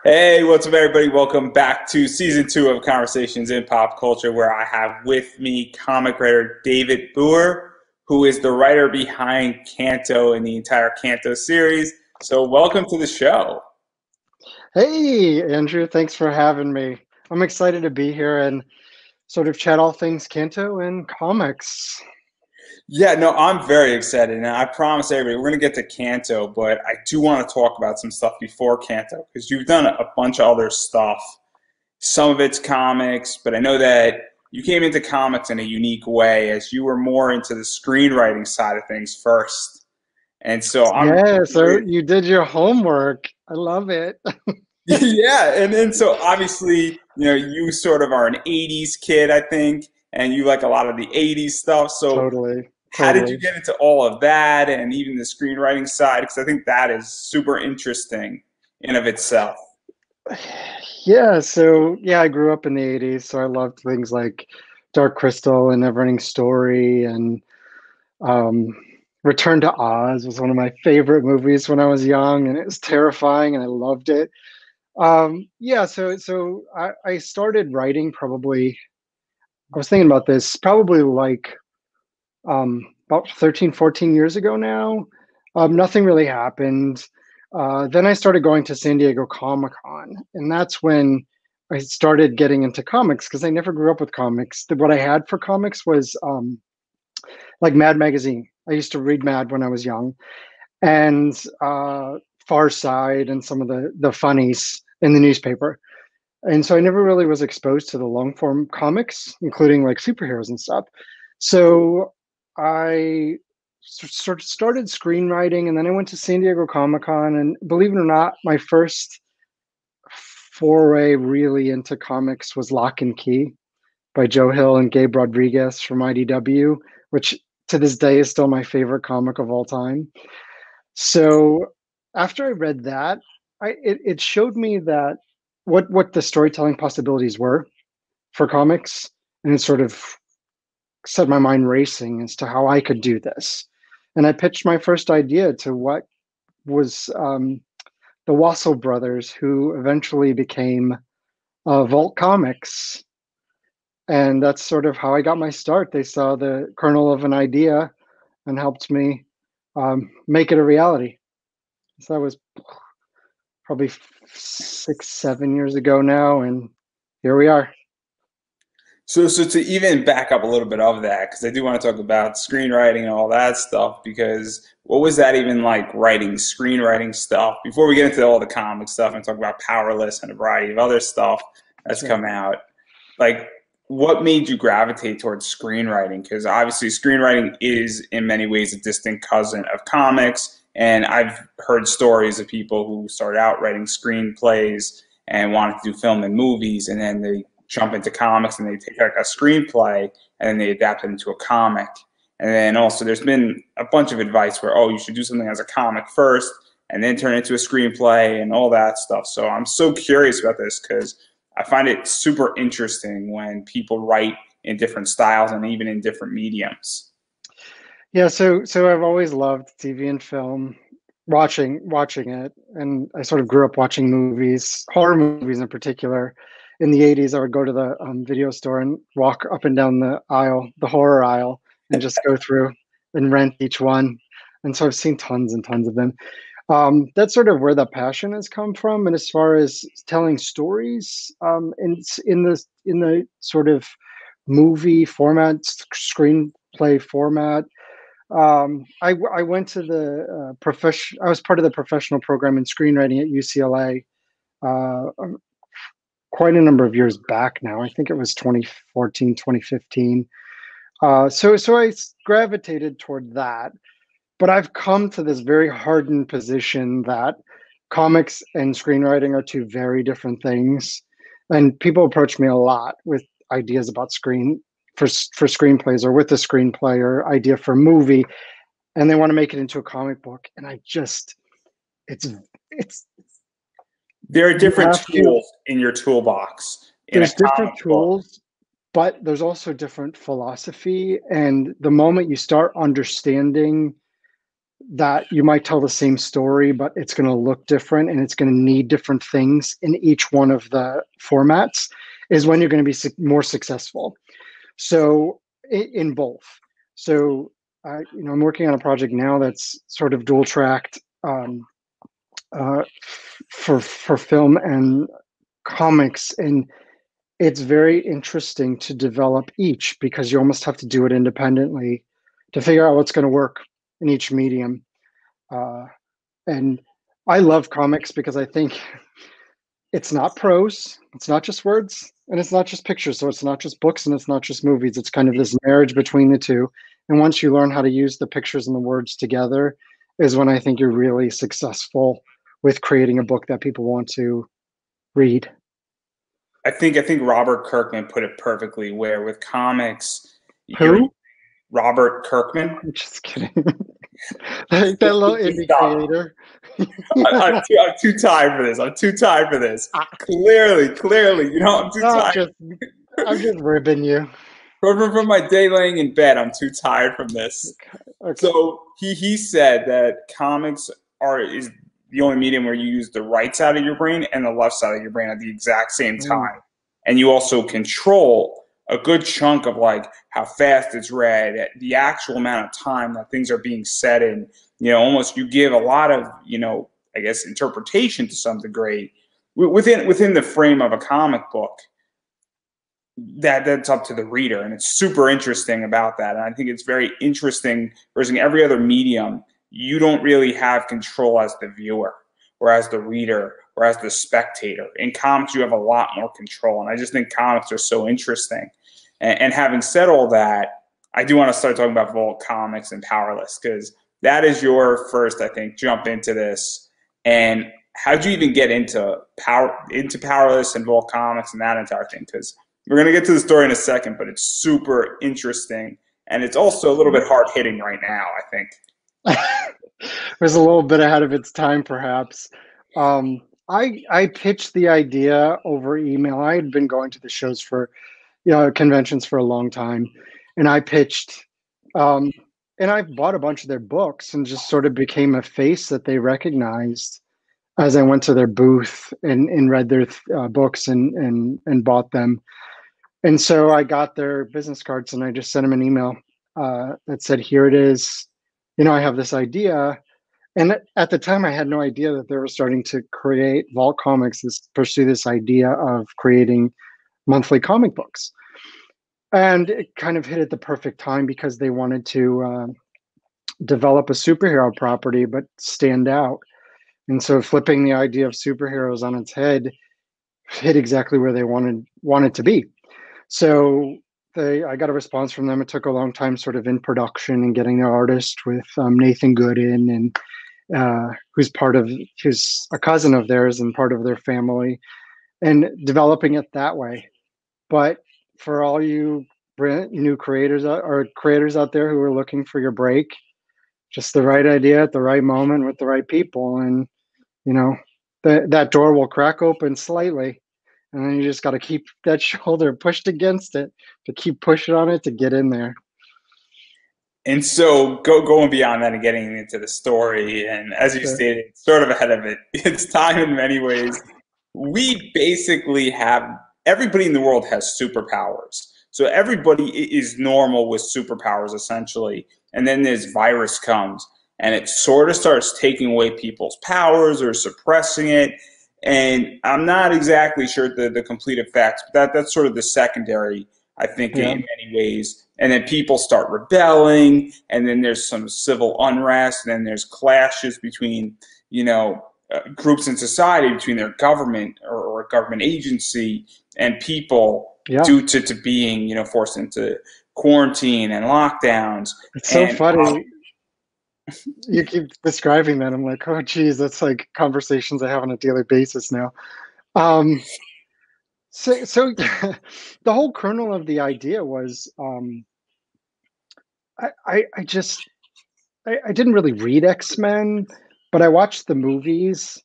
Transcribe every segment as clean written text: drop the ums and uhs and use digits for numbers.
Hey, what's up, everybody? Welcome back to season 2 of Conversations in Pop Culture, where I have with me comic writer David Booher, who is the writer behind Canto and the entire Canto series. So, welcome to the show. Hey, Andrew, thanks for having me. I'm excited to be here and sort of chat all things Kanto and comics. Yeah, no, I'm very excited, and I promise everybody we're going to get to Canto, but I do want to talk about some stuff before Canto because you've done a bunch of other stuff. Some of it's comics, but I know that you came into comics in a unique way as you were more into the screenwriting side of things first. And so I'm Yeah, so curious. you did your homework. I love it. Yeah, and then so obviously, you sort of are an 80s kid, I think, and you like a lot of the 80s stuff. So Totally, how did you totally. get into all of that and even the screenwriting side? Because I think that is super interesting in of itself. Yeah, so yeah, I grew up in the 80s, so I loved things like Dark Crystal and Neverending Story and um, Return to Oz was one of my favorite movies when I was young, and it was terrifying and I loved it. Yeah, so I started writing probably. I was thinking about this probably like about 13, 14 years ago now. Nothing really happened. Then I started going to San Diego Comic Con, and that's when I started getting into comics because I never grew up with comics. What I had for comics was like Mad Magazine. I used to read Mad when I was young, and Far Side and some of the funnies in the newspaper. And so I never really was exposed to the long form comics, including like superheroes and stuff. So I sort of started screenwriting, and then I went to San Diego Comic Con. And believe it or not, my first foray really into comics was Lock and Key by Joe Hill and Gabe Rodriguez from IDW, which to this day is still my favorite comic of all time. So after I read that, it showed me that what the storytelling possibilities were for comics, and it sort of set my mind racing as to how I could do this. And I pitched my first idea to what was the Wassel brothers, who eventually became Vault Comics, and that's sort of how I got my start. They saw the kernel of an idea and helped me make it a reality. So that was probably 6, 7 years ago now, and here we are. So to even back up a little bit of that, because I do want to talk about screenwriting and all that stuff, because what was that even like writing screenwriting stuff before we get into all the comic stuff and talk about Powerless and a variety of other stuff that's Sure. come out? Like, what made you gravitate towards screenwriting? Because obviously, screenwriting is in many ways a distant cousin of comics, and I've heard stories of people who started out writing screenplays and wanted to do film and movies, and then they jump into comics and they take like a screenplay and then they adapt it into a comic. And then also there's been a bunch of advice where, oh, you should do something as a comic first and then turn it into a screenplay and all that stuff. So I'm so curious about this because I find it super interesting when people write in different styles and even in different mediums. Yeah, so I've always loved TV and film, watching it, and I sort of grew up watching movies, horror movies in particular. In the 80s, I would go to the video store and walk up and down the aisle, the horror aisle, and just go through and rent each one. And so I've seen tons and tons of them. That's sort of where the passion has come from. And as far as telling stories, in the sort of movie format, screenplay format, I went to the profession. I was part of the professional program in screenwriting at UCLA quite a number of years back now. I think it was 2014, 2015. So I gravitated toward that. But I've come to this very hardened position that comics and screenwriting are two very different things. And people approach me a lot with ideas about for screenplays, or with a screenplay or idea for a movie, and they want to make it into a comic book. And I just, it's There are you different have to. tools in your toolbox in a There's comic different book. tools, but there's also different philosophy. And the moment you start understanding that you might tell the same story, but it's going to look different and it's going to need different things in each one of the formats is when you're going to be more successful. So in both. So I'm working on a project now that's sort of dual tracked uh, for film and comics, and it's very interesting to develop each because you almost have to do it independently to figure out what's going to work in each medium. Uh, and I love comics because I think it's not prose, it's not just words, and it's not just pictures. So it's not just books and it's not just movies. It's kind of this marriage between the two. And once you learn how to use the pictures and the words together, is when I think you're really successful with creating a book that people want to read. I think Robert Kirkman put it perfectly. Where with comics, you're Who? Robert Kirkman. I'm just kidding. Like that little indie Stop. creator. I'm too tired for this. I'm too tired for this. Clearly, I'm too I'm tired. just I'm just ribbing you. From my day laying in bed, I'm too tired from this. Okay. So he said that comics is the only medium where you use the right side of your brain and the left side of your brain at the exact same Mm. time, and you also control a good chunk of like how fast it's read, the actual amount of time that things are being said in. Almost you give a lot of I guess interpretation to some degree within the frame of a comic book that's up to the reader, and it's super interesting about that. And I think it's very interesting, whereas in every other medium you don't really have control as the viewer or as the reader or as the spectator. In comics you have a lot more control, and I just think comics are so interesting. And having said all that, I do want to start talking about Vault Comics and Powerless, because that is your first, I think, jump into this. And how'd you even get into Powerless and Vault Comics and that entire thing? Because we're going to get to the story in a second, but it's super interesting. And it's also a little bit hard hitting right now, I think. It was a little bit ahead of its time, perhaps. I pitched the idea over email. I had been going to the shows for, conventions for a long time, and I pitched, um, and I bought a bunch of their books and just sort of became a face that they recognized as I went to their booth and read their books and bought them. And so I got their business cards and I just sent them an email that said, "Here it is. I have this idea." And at the time, I had no idea that they were starting to create Vault Comics, pursue this idea of creating monthly comic books. And it kind of hit at the perfect time because they wanted to develop a superhero property, but stand out. And so flipping the idea of superheroes on its head hit exactly where they wanted to be. So I got a response from them. It took a long time, sort of in production and getting the artist with Nathan Gooden, and who's a cousin of theirs and part of their family, and developing it that way. But for all you new creators or creators out there who are looking for your break, just the right idea at the right moment with the right people, and that door will crack open slightly, and then you just got to keep that shoulder pushed against it to keep pushing on it to get in there. And so going beyond that and getting into the story, and as you Sure. stated, sort of ahead of it, it's time in many ways. We basically have everybody in the world has superpowers. So everybody is normal with superpowers essentially. And then this virus comes and it sort of starts taking away people's powers or suppressing it. And I'm not exactly sure the complete effects, but that's sort of the secondary, I think, Yeah. in many ways. And then people start rebelling, and then there's some civil unrest, and then there's clashes between, groups in society, between their government or a government agency and people, Yeah. due to being, forced into quarantine and lockdowns. It's so And funny. You keep describing that. I'm like, oh, geez, that's like conversations I have on a daily basis now. Um, so the whole kernel of the idea was I just I didn't really read X-Men, but I watched the movies.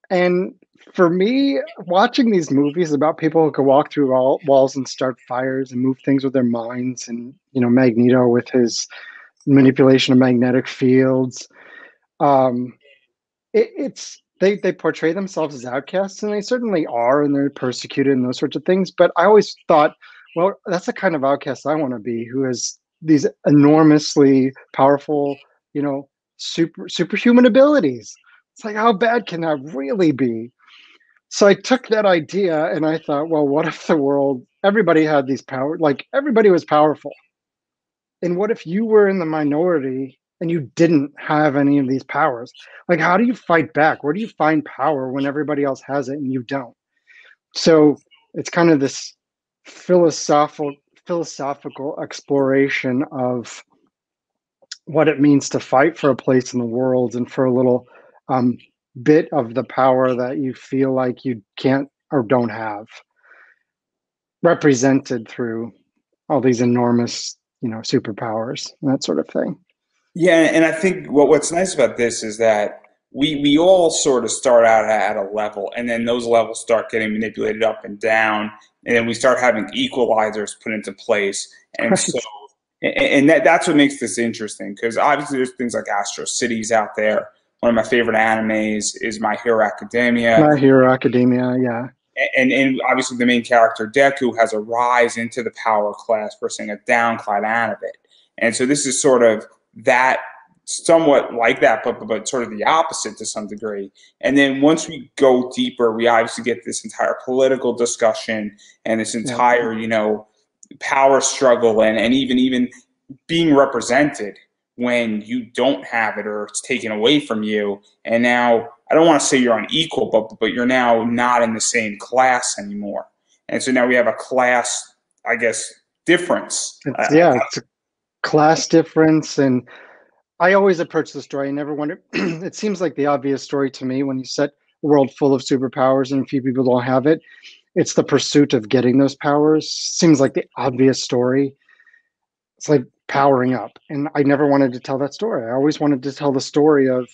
And for me, watching these movies about people who can walk through walls and start fires and move things with their minds, and Magneto with his manipulation of magnetic fields. Um, it's they portray themselves as outcasts, and they certainly are, and they're persecuted and those sorts of things. But I always thought, well, that's the kind of outcast I want to be, who has these enormously powerful, you know, superhuman abilities. It's like, how bad can that really be? So I took that idea and I thought, well, what if the world, everybody had these power, like everybody was powerful. And what if you were in the minority and you didn't have any of these powers? Like, how do you fight back? Where do you find power when everybody else has it and you don't? So it's kind of this philosophical exploration of what it means to fight for a place in the world and for a little um, bit of the power that you feel like you can't or don't have, represented through all these enormous, superpowers and that sort of thing. Yeah, and I think what's nice about this is that we all sort of start out at a level, and then those levels start getting manipulated up and down, and then we start having equalizers put into place, and so Right. and that's what makes this interesting because obviously there's things like Astro Cities out there. One of my favorite animes is My Hero Academia, My Hero Academia, yeah. and obviously the main character Deku has a rise into the power class versus a downcline out of it, and so this is sort of that somewhat like that, but sort of the opposite to some degree. And then once we go deeper, we obviously get this entire political discussion and this Yeah. entire power struggle and even being represented when you don't have it or it's taken away from you. And now I don't want to say you're unequal, but you're now not in the same class anymore. And so now we have a class, I guess, difference. It's a class difference. And I always approach the story. I never wonder. It seems like the obvious story to me when you set a world full of superpowers and a few people don't have it. It's the pursuit of getting those powers. Seems like the obvious story. It's like powering up. And I never wanted to tell that story. I always wanted to tell the story of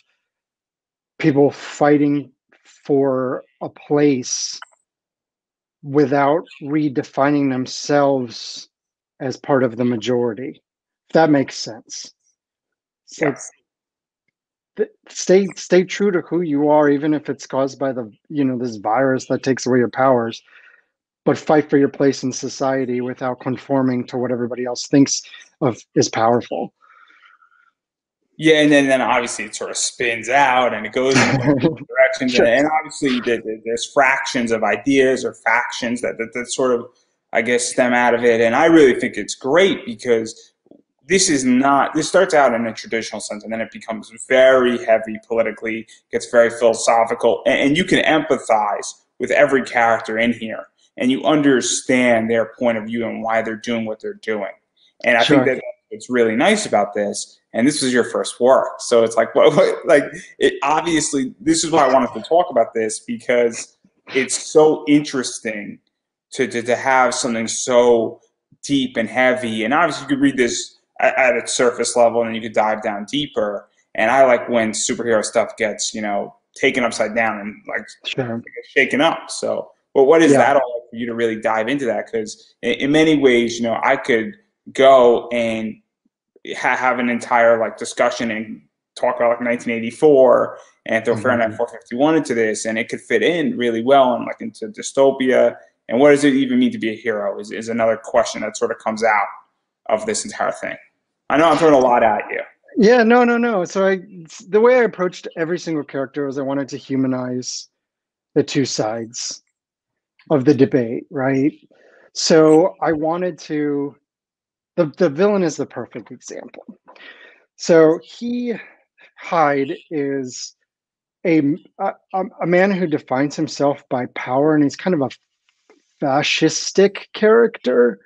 people fighting for a place without redefining themselves as part of the majority. If that makes sense. It's like, Yes. stay true to who you are, even if it's caused by this virus that takes away your powers, but fight for your place in society without conforming to what everybody else thinks of is powerful. Yeah, and then obviously it sort of spins out and it goes in a bunch of directions, Sure. and obviously there's fractions of ideas or factions that sort of, I guess, stem out of it. And I really think it's great because this starts out in a traditional sense and then it becomes very heavy politically, gets very philosophical, and you can empathize with every character in here and you understand their point of view and why they're doing what they're doing. And I think Sure. that what's really nice about this, and this was your first work, so it's like, like it obviously. This is why I wanted to talk about this because it's so interesting to have something so deep and heavy. And obviously, you could read this at its surface level, and then you could dive down deeper. And I like when superhero stuff gets taken upside down and like Sure. shaken up. So, but what is Yeah. that all like for you to really dive into that? Because in many ways, I could go and have an entire like discussion and talk about like 1984 and throw Fahrenheit Mhm. 451 into this, and it could fit in really well and like into dystopia. And what does it even mean to be a hero is another question that sort of comes out of this entire thing. I know I'm throwing a lot at you. Yeah, no, no, no. So the way I approached every single character was I wanted to humanize the two sides of the debate, right? So I wanted to. The villain is the perfect example. So Hyde is a, a man who defines himself by power, and he's kind of a fascistic character.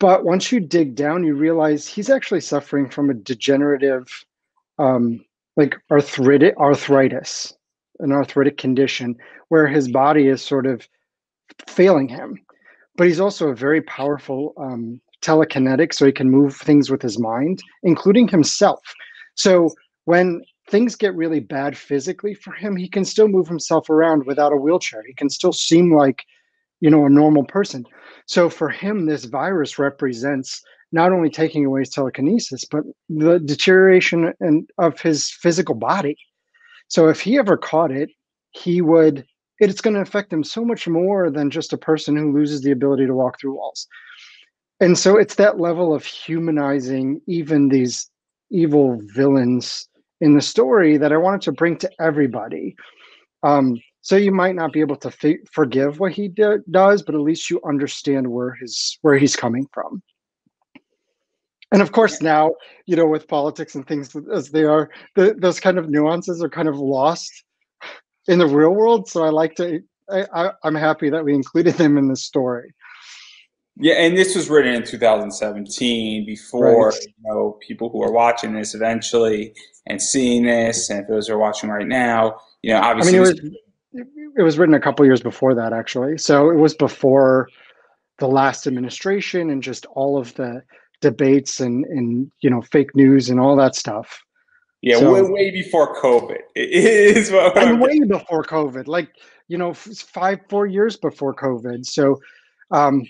But once you dig down, you realize he's actually suffering from a degenerative, like arthritis, an arthritic condition where his body is sort of failing him. But he's also a very powerful telekinetic, so he can move things with his mind, including himself. So when things get really bad physically for him, he can still move himself around without a wheelchair. He can still seem like a normal person. So for him, this virus represents not only taking away his telekinesis, but the deterioration of his physical body. So if he ever caught it, he would. It's going to affect him so much more than just a person who loses the ability to walk through walls. And so it's that level of humanizing even these evil villains in the story that I wanted to bring to everybody. So you might not be able to forgive what he does, but at least you understand where he's coming from. And of course, now, with politics and things as they are, those kind of nuances are kind of lost in the real world. So I'm happy that we included them in this story. Yeah, and this was written in 2017 Right. before, people who are watching this eventually and seeing this, and if those are watching right now, I mean, obviously this. it was written a couple years before that, actually. So it was before the last administration and just all of the debates and fake news and all that stuff. Yeah, way, So, way before COVID is what and I'm way getting. before COVID, like 4 years before COVID. So, um,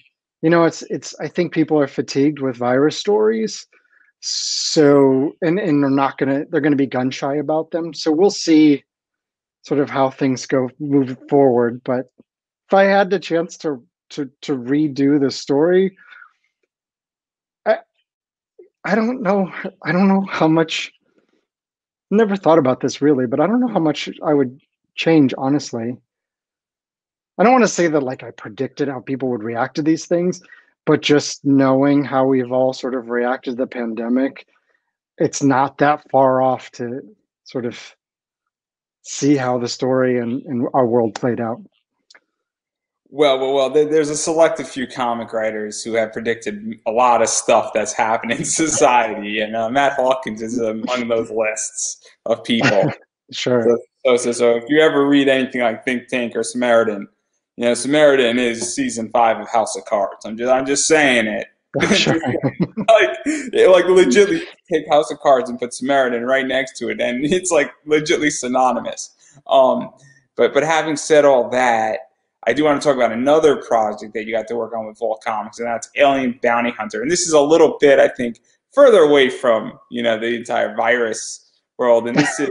it's. I think people are fatigued with virus stories. So, and they're gonna be gun shy about them. So we'll see sort of how things go moving forward. But if I had the chance to redo the story, I I don't know. I don't know how much. Never thought about this really, but I don't know how much I would change, honestly. I don't want to say that like I predicted how people would react to these things, but just knowing how we've all sort of reacted to the pandemic, it's not that far off to sort of see how the story and our world played out. Well. There's a selective few comic writers who have predicted a lot of stuff that's happening in society, and Matt Hawkins is among those lists of people. Sure. So if you ever read anything like Think Tank or Samaritan, Samaritan is season 5 of House of Cards. I'm just saying it. Sure. like legitly take House of Cards and put Samaritan right next to it, and it's like legitly synonymous. But having said all that, I do want to talk about another project that you got to work on with Vault Comics, and that's Alien Bounty Hunter. And this is a little bit, I think, further away from the entire virus world, and this is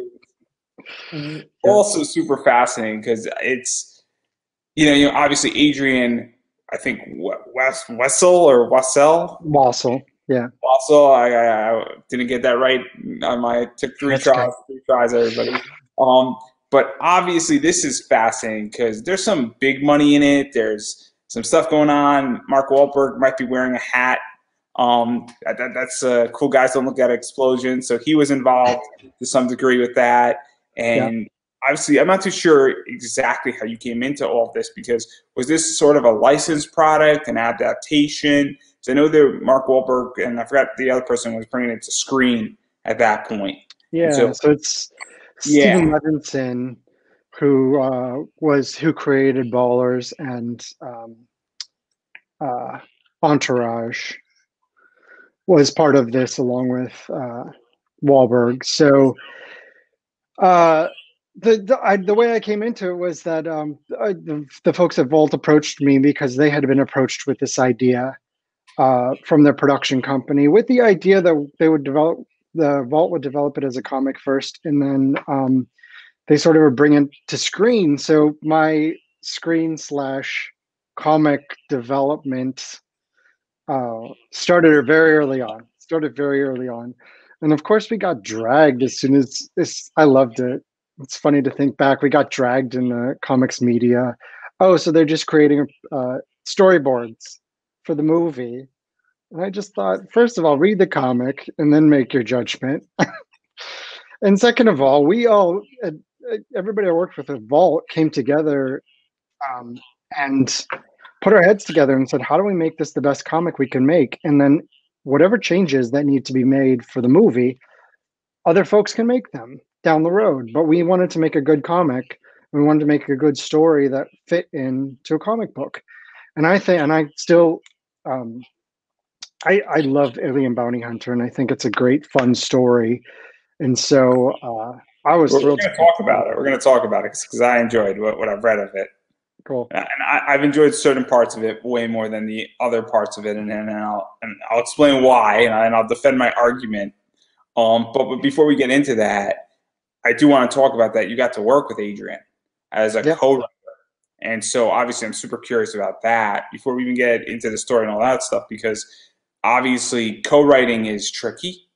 Yeah. also super fascinating because it's obviously Adrian, I think Wessel or Wassell. Wassel. Yeah. Also, I didn't get that right. Took That's okay. three tries, everybody. Um, but obviously, this is fascinating because there's some big money in it. There's some stuff going on. Mark Wahlberg might be wearing a hat. That's cool. Guys don't look at explosions, so he was involved to some degree with that. Yeah. And obviously, I'm not too sure exactly how you came into all of this because was this sort of a licensed product, an adaptation? So I know that Mark Wahlberg and I forgot the other person was bringing it to screen at that point. And Yeah. so, So it's Stephen yeah, Levinson who created Ballers and uh, Entourage was part of this along with Wahlberg. So uh, the way I came into it was that the folks at Vault approached me because they had been approached with this idea from their production company, with the idea that the Vault would develop it as a comic first, and then they sort of would bring it to screen. So my screen slash comic development started very early on. Started very early on, and of course we got dragged as soon as this. I loved it. It's funny to think back. We got dragged in the comics media. Oh, so they're just creating storyboards for the movie. And I just thought, first of all, read the comic and then make your judgment. And second of all, everybody I worked with at Vault came together um, and put our heads together and said, how do we make this the best comic we can make? And then whatever changes that need to be made for the movie, other folks can make them down the road. But we wanted to make a good comic. We wanted to make a good story that fit into a comic book. And I still, um, I love Alien Bounty Hunter, and I think it's a great, fun story. And so I was we're thrilled going to to be talk part of about it. We're going to talk about it because I enjoyed what I've read of it. Cool. And I've enjoyed certain parts of it way more than the other parts of it, and I'll explain why, and I'll defend my argument. But before we get into that, I do want to talk about that. You got to work with Adrian as a Yeah. co-writer, and so obviously I'm super curious about that. Before we even get into the story and all that stuff, because obviously co-writing is tricky.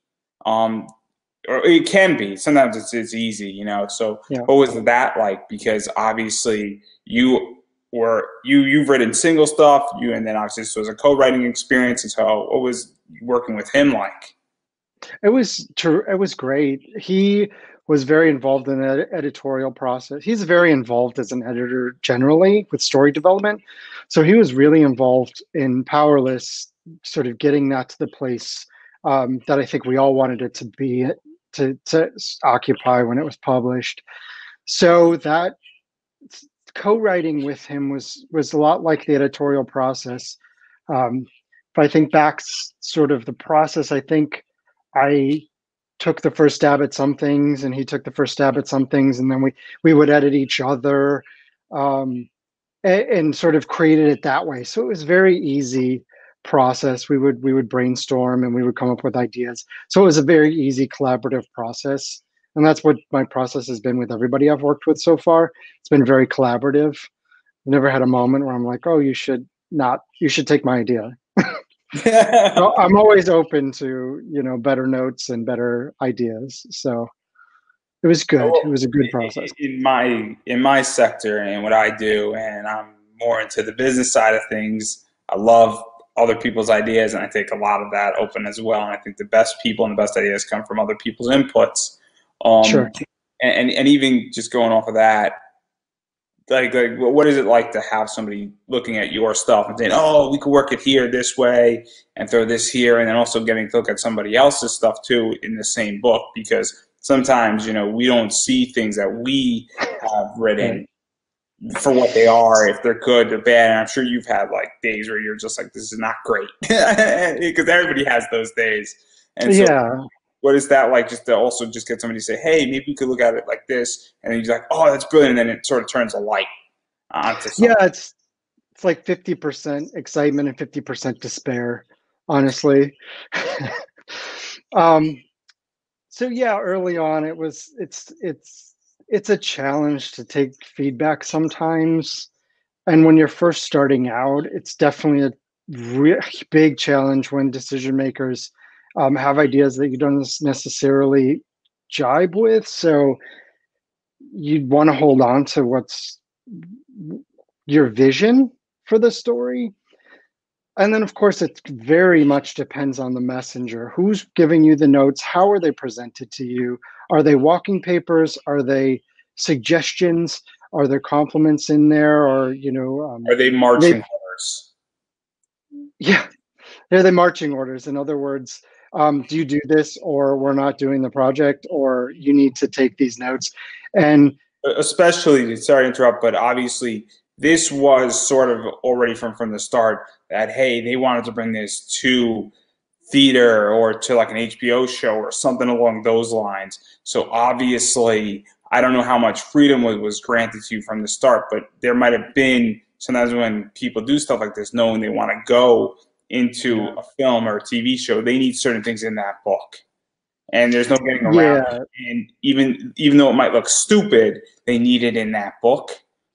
Um, or it can be. Sometimes it's easy, you know. So Yeah. what was that like? Because obviously you've written single stuff, and then obviously this was a co-writing experience. And so what was working with him like? It was great. He was very involved in the editorial process. He's very involved as an editor generally with story development. So he was really involved in Powerless, sort of getting that to the place that I think we all wanted it to be to occupy when it was published. So that co-writing with him was a lot like the editorial process. If I think back sort of the process, I think I took the first stab at some things and he took the first stab at some things, and then we would edit each other, and sort of created it that way. So it was very easy process. We would brainstorm and we would come up with ideas. So it was a very easy collaborative process. And that's what my process has been with everybody I've worked with so far. It's been very collaborative. I've never had a moment where I'm like, oh, you should take my idea. So I'm always open to, better notes and better ideas. So it was good. It Well, was a good process. in my sector and what I do, and I'm more into the business side of things. I love other people's ideas, and I take a lot of that open as well. And I think the best people and the best ideas come from other people's inputs. Um, Sure. and even just going off of that, like what is it like to have somebody looking at your stuff and saying, oh, we could work it here this way and throw this here, and then also getting to look at somebody else's stuff too in the same book, because sometimes we don't see things that we have Right. written for what they are, if they're good or bad. And I'm sure you've had like days where you're just like, this is not great, because everybody has those days. And so Yeah. what is that like, just to also just get somebody to say, hey, maybe we could look at it like this, and then you're like, oh, that's brilliant, and then it sort of turns a light onto Yeah, something. it's like 50% excitement and 50% despair, honestly. um, so yeah, early on it's a challenge to take feedback sometimes. And when you're first starting out, it's definitely a big challenge when decision makers have ideas that you don't necessarily jibe with. So you'd want to hold on to what's your vision for the story. And then, of course, it very much depends on the messenger. Who's giving you the notes? How are they presented to you? Are they walking papers? Are they suggestions? Are there compliments in there? Or, Are they they, marching orders? yeah, they're the marching orders. In other words, do you do this, or we're not doing the project, or you need to take these notes? And Especially, sorry to interrupt, but obviously this was sort of already from the start that, hey, they wanted to bring this to theater or to like an HBO show or something along those lines. So obviously, I don't know how much freedom was granted to you from the start, but there might have been sometimes when people do stuff like this, knowing they want to go into yeah, a film or a TV show, they need certain things in that book, and there's no getting around yeah, it. And even though it might look stupid, they need it in that book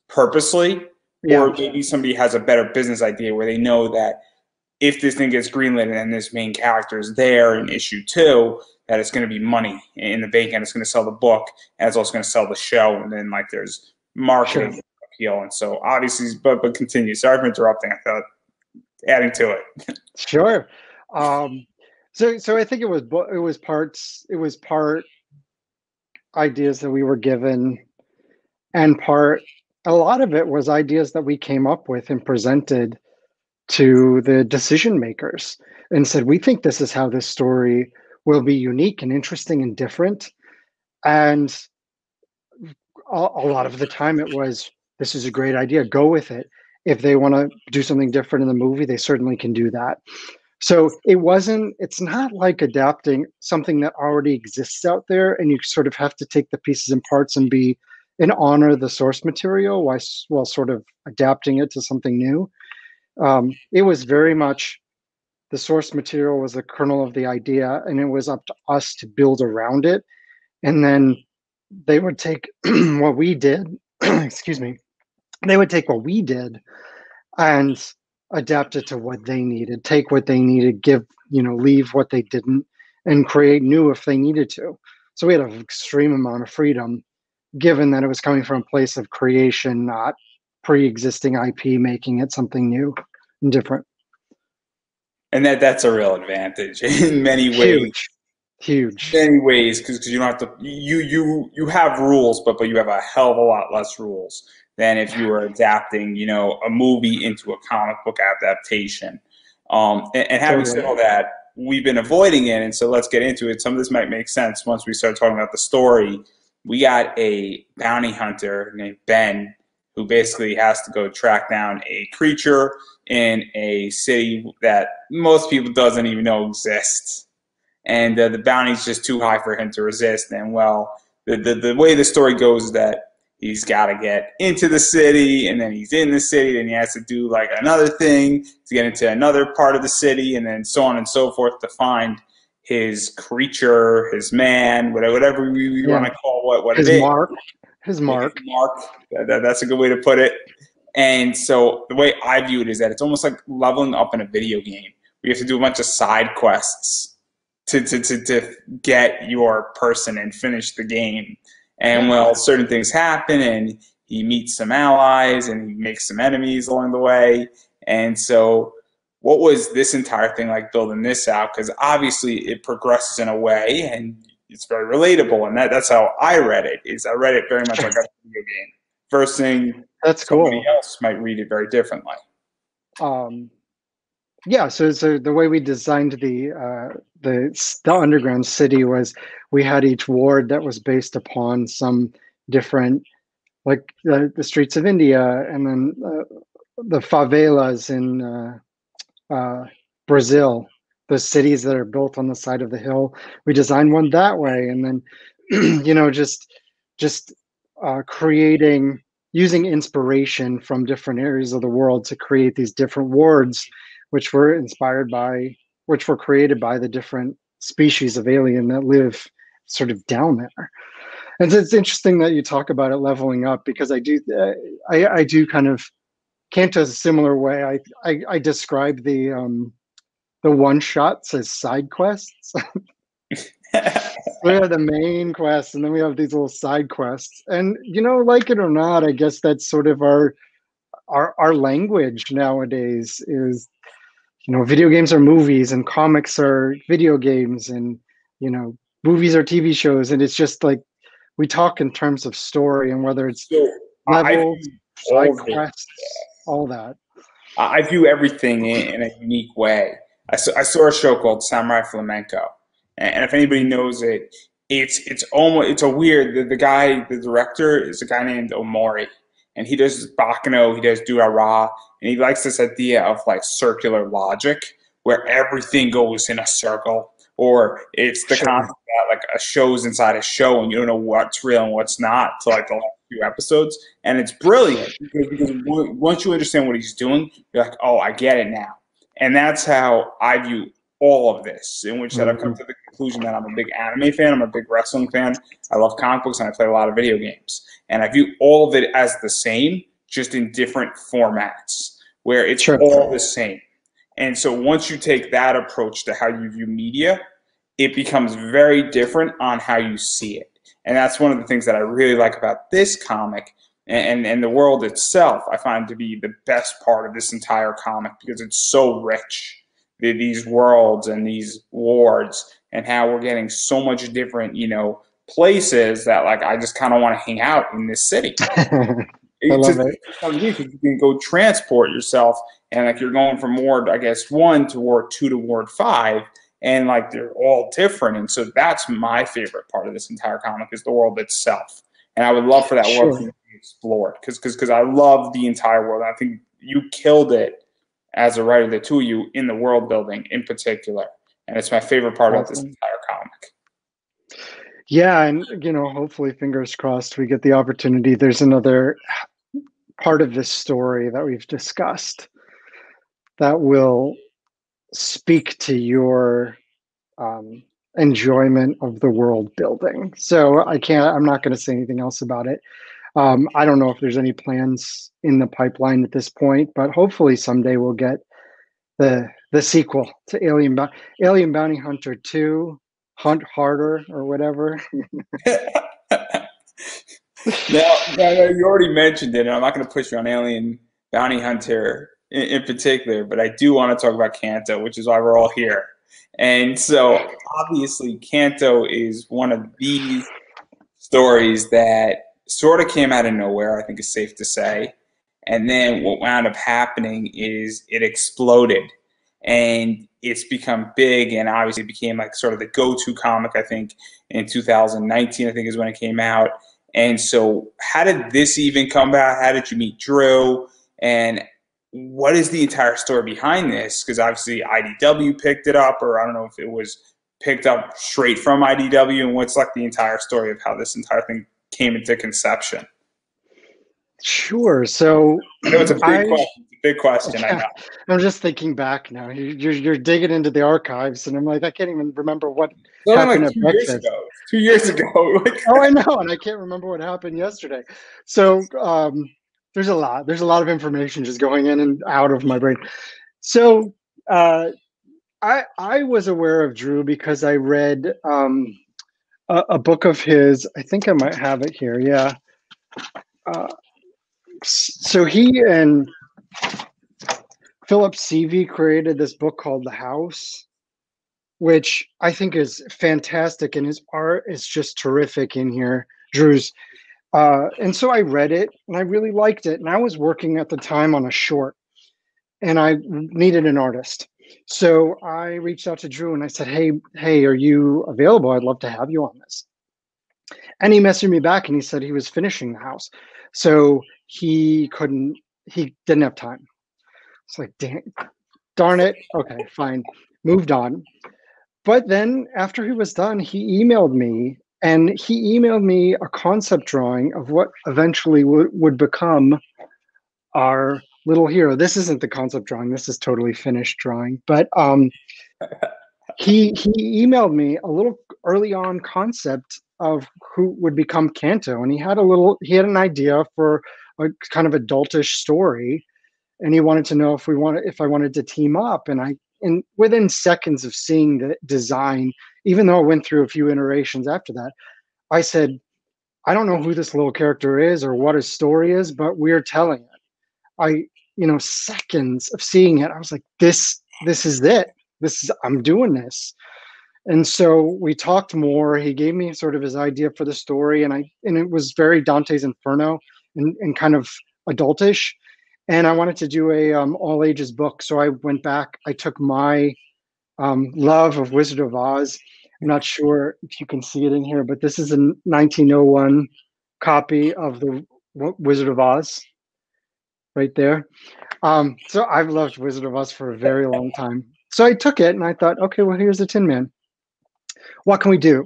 purposely. yeah, Or maybe somebody has a better business idea where they know that if this thing gets greenlit and this main character is there in issue two, that it's going to be money in the bank, and it's going to sell the book, and it's also going to sell the show, and then like there's sure, marketing appeal. And so obviously, but continue. Sorry for interrupting. I thought adding to it. sure. Um, so I think it was part ideas that we were given, and part a lot of it was ideas that we came up with and presented to the decision makers and said, we think this is how this story will be unique and interesting and different. And a lot of the time it was, this is a great idea, go with it. If they want to do something different in the movie, they certainly can do that. So it's not like adapting something that already exists out there and you sort of have to take the pieces and parts and be and honor the source material while sort of adapting it to something new. It was very much the source material was the kernel of the idea, and it was up to us to build around it. And then they would take what we did, excuse me, they would take what we did and adapt it to what they needed, take what they needed, leave what they didn't, and create new if they needed to. So we had an extreme amount of freedom, given that it was coming from a place of creation, not pre-existing IP, making it something new and different. And that's a real advantage in many ways. Huge, huge. Many ways, because you don't have to, you have rules, but you have a hell of a lot less rules than if you were adapting, a movie into a comic book adaptation. And having said all that, we've been avoiding it, and so let's get into it. Some of this might make sense once we start talking about the story. We got a bounty hunter named Ben who basically has to go track down a creature in a city that most people doesn't even know exists. And the bounty's just too high for him to resist. And well, the way the story goes is that he's got to get into the city, and then he's in the city, and he has to do like another thing to get into another part of the city, and then so on and so forth to find his creature, his man, whatever we want to call what his it is. Mark. His mark. That's a good way to put it. And so the way I view it is that it's almost like leveling up in a video game. We have to do a bunch of side quests to get your person and finish the game. And well, certain things happen, and he meets some allies, and he makes some enemies along the way. And so what was this entire thing like building this out? Because obviously it progresses in a way, and it's very relatable. And that's how I read it. I read it very much like a video game. First thing, that's somebody cool. else might read it very differently. Yeah, so the way we designed the underground city was we had each ward that was based upon some different, like the streets of India, and then the favelas in Brazil, the cities that are built on the side of the hill. We designed one that way, and then just creating, using inspiration from different areas of the world to create these different wards, which were created by the different species of alien that live sort of down there. And it's interesting that you talk about it leveling up, because I do kind of, Canto's a similar way. I describe the one shots as side quests. We have the main quest, and then we have these little side quests. And like it or not, I guess that's sort of our language nowadays is, video games are movies, and comics are video games, and movies are TV shows, and it's just like we talk in terms of story, and whether it's levels, side quests, all that. I view everything in a unique way. I saw a show called Samurai Flamenco, and if anybody knows it, it's a weird. The director is a guy named Omori, and he does Bakano, he does Durara, and he likes this idea of like circular logic, where everything goes in a circle, or it's the concept that like a show's inside a show, and you don't know what's real and what's not till like the last few episodes, and it's brilliant because once you understand what he's doing, you're like, oh, I get it now. And that's how I view all of this, in which that I've come to the conclusion that I'm a big anime fan, I'm a big wrestling fan, I love comic books, and I play a lot of video games. And I view all of it as the same, just in different formats, where it's all the same. And so once you take that approach to how you view media, it becomes very different on how you see it. And that's one of the things that I really like about this comic, and the world itself, I find to be the best part of this entire comic, because it's so rich. These worlds and these wards, and how we're getting so much different, places that like I just kind of want to hang out in this city. I love it. You can go transport yourself, and like you're going from ward, I guess, 1 to ward 2 to ward 5, and like they're all different. And so that's my favorite part of this entire comic, is the world itself. And I would love for that world to be explored, because I love the entire world. I think you killed it as a writer, the two of you, in the world building in particular. And it's my favorite part of this entire comic. Yeah, and hopefully, fingers crossed, we get the opportunity. There's another part of this story that we've discussed that will speak to your um, enjoyment of the world building. So I'm not going to say anything else about it. I don't know if there's any plans in the pipeline at this point, but hopefully someday we'll get the sequel to Alien Bounty Hunter 2, Hunt Harder or whatever. Now, you already mentioned it, and I'm not going to push you on Alien Bounty Hunter in particular, but I do want to talk about Kanto, which is why we're all here. And so, obviously, Kanto is one of these stories that sort of came out of nowhere, I think is safe to say. And then what wound up happening is it exploded and it's become big and obviously became like sort of the go-to comic, I think, in 2019, I think is when it came out. And so how did this even come about? How did you meet Drew? And what is the entire story behind this? Because obviously IDW picked it up, or I don't know if it was picked up straight from IDW, and what's like the entire story of how this entire thing came into conception? Sure. So I know it's a big I question. It's a big question. I yeah, know. I'm just thinking back now. You're digging into the archives, and I'm like, I can't even remember what It's only happened like at 2 years breakfast. ago. 2 years ago. Oh, I know, and I can't remember what happened yesterday. So there's a lot. There's a lot of information just going in and out of my brain. So uh, I was aware of Drew because I read a book of his. I think I might have it here. Yeah. Uh, so he and Philip Sevey created this book called The House, which I think is fantastic, and his art is just terrific in here. Drew's. And so I read it and I really liked it. And I was working at the time on a short and I needed an artist. So I reached out to Drew and I said, hey, are you available? I'd love to have you on this. And he messaged me back and he said he was finishing the house. So he didn't have time. It's like, darn it. Okay, fine. Moved on. But then after he was done, he emailed me and he emailed me a concept drawing of what eventually would become our little hero. This isn't the concept drawing. This is totally finished drawing. But he emailed me a little early on concept of who would become Kanto, and he had an idea for a kind of adultish story, and he wanted to know if I wanted to team up, and within seconds of seeing the design, even though it went through a few iterations after that, I said, I don't know who this little character is or what his story is, but we're telling it. I, seconds of seeing it, I was like, this is it. I'm doing this. And so we talked more. He gave me sort of his idea for the story, and it was very Dante's Inferno and kind of adultish. And I wanted to do a all ages book, so I went back. I took my love of Wizard of Oz. I'm not sure if you can see it in here, but this is a 1901 copy of the Wizard of Oz right there. So I've loved Wizard of Oz for a very long time. So I took it and I thought, okay, well, here's the Tin Man. What can we do?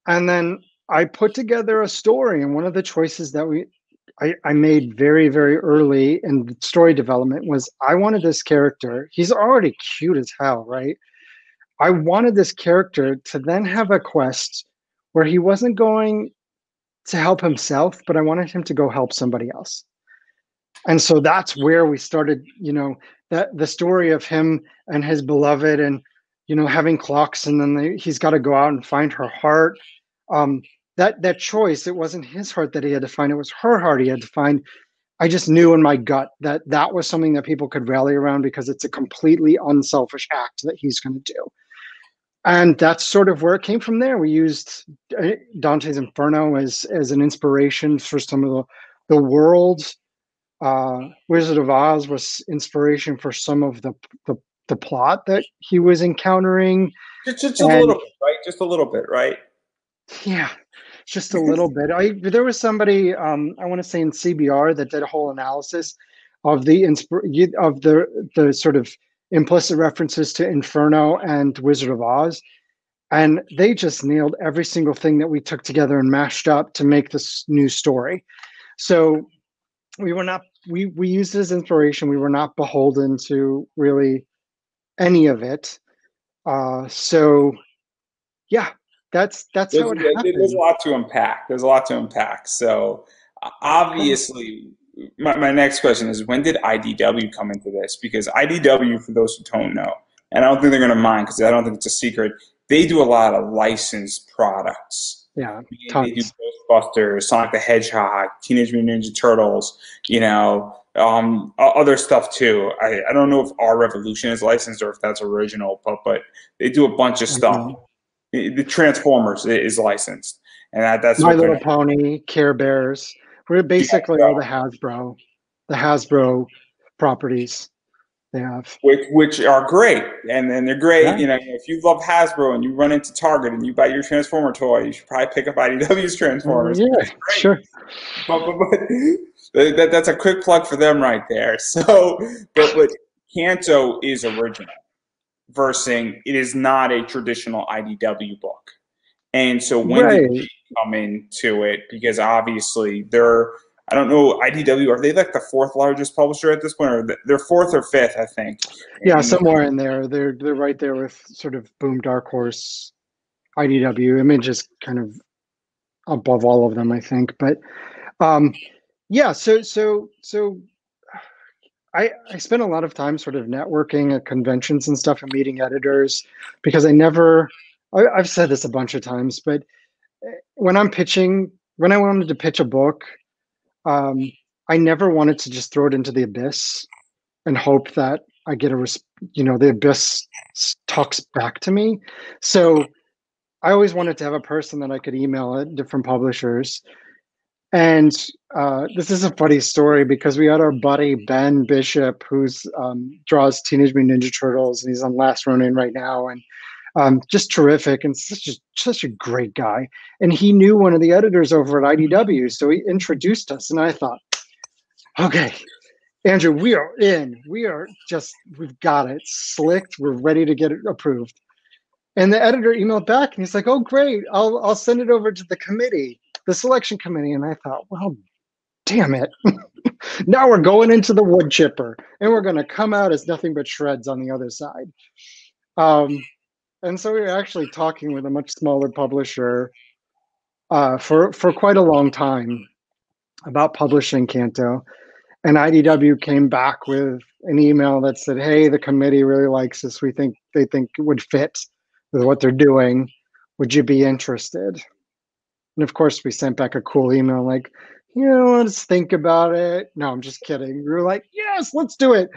And then I put together a story, and one of the choices that I made very, very early in story development was I wanted this character. He's already cute as hell, right? I wanted this character to then have a quest where he wasn't going to help himself, but I wanted him to go help somebody else. And so that's where we started, that the story of him and his beloved, and having clocks, and then he's got to go out and find her heart. That choice, it wasn't his heart that he had to find, it was her heart he had to find. I just knew in my gut that that was something that people could rally around because it's a completely unselfish act that he's going to do. And that's sort of where it came from. There we used Dante's Inferno as an inspiration for some of the world. Wizard of Oz was inspiration for some of the plot that he was encountering. Just a And little bit, right? Just a little bit, right? yeah, just a little bit. There was somebody, I want to say in CBR, that did a whole analysis of the sort of implicit references to Inferno and Wizard of Oz, and they just nailed every single thing that we took together and mashed up to make this new story. So we were not we used it as inspiration. We were not beholden to really any of it. So yeah, that's how it There's a happened. lot to unpack. There's a lot to unpack. So Okay. obviously, my next question is, when did IDW come into this? Because IDW, for those who don't know, and I don't think they're going to mind because I don't think it's a secret, they do a lot of licensed products. Yeah, They do tons. Ghostbusters, Sonic the Hedgehog, Teenage Mutant Ninja Turtles, other stuff too. I don't know if Our Revolution is licensed or if that's original, but they do a bunch of stuff. Mhm. The Transformers is licensed, and that's My what they're Little known Pony, Care Bears. We're for. basically all So, The Hasbro properties they have. which are great, and then they're great. Yeah. If you love Hasbro and you run into Target and you buy your Transformer toy, you should probably pick up IDW's Transformers, which Yeah, is great. sure. But that's a quick plug for them right there. So, but Kanto is original, versus it is not a traditional IDW book. And so when did Right. they come into it? Because obviously they're, I don't know, IDW, are they like the fourth largest publisher at this point? Or they're fourth or fifth, I think. Yeah, In the, somewhere in there. They're right there with sort of Boom Dark Horse, IDW. Image is kind of above all of them, I think. But um yeah, so I spent a lot of time sort of networking at conventions and stuff and meeting editors because I've said this a bunch of times, but when when I wanted to pitch a book, um, I never wanted to just throw it into the abyss and hope that I get the abyss talks back to me. So I always wanted to have a person that I could email at different publishers. And this is a funny story because we had our buddy Ben Bishop, who's draws Teenage Mutant Ninja Turtles, and he's on Last Ronin right now, and just terrific and such a great guy. And he knew one of the editors over at IDW, so he introduced us. And I thought, okay, Andrew, we are in. We've got it slicked. We're ready to get it approved. And the editor emailed back and he's like, "Oh, great! I'll send it over to the committee, the selection committee." And I thought, well, damn it! Now we're going into the wood chipper, and we're going to come out as nothing but shreds on the other side. Um, and so we were actually talking with a much smaller publisher for quite a long time about publishing Canto. And IDW came back with an email that said, "Hey, the committee really likes this. They think it would fit with what they're doing. Would you be interested?" And of course, we sent back a cool email like, let's think about it. No, I'm just kidding. We were like, yes, let's do it.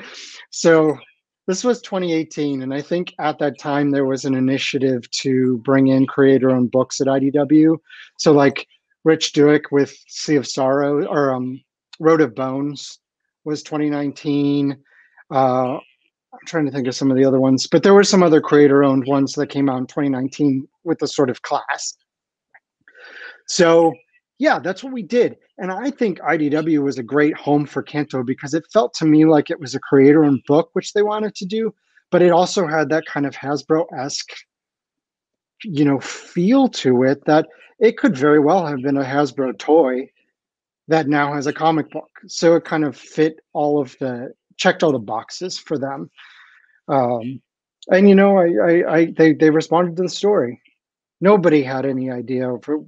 So this was 2018. And I think at that time, there was an initiative to bring in creator owned books at IDW. So, like Rich Douek with Sea of Sorrow or Road of Bones was 2019. I'm trying to think of some of the other ones, but there were some other creator owned ones that came out in 2019 with the sort of class. So yeah, that's what we did. And I think IDW was a great home for Kanto because it felt to me like it was a creator-owned book, which they wanted to do, but it also had that kind of Hasbro-esque, feel to it that it could very well have been a Hasbro toy that now has a comic book. So it kind of checked all the boxes for them. And they responded to the story. Nobody had any idea if it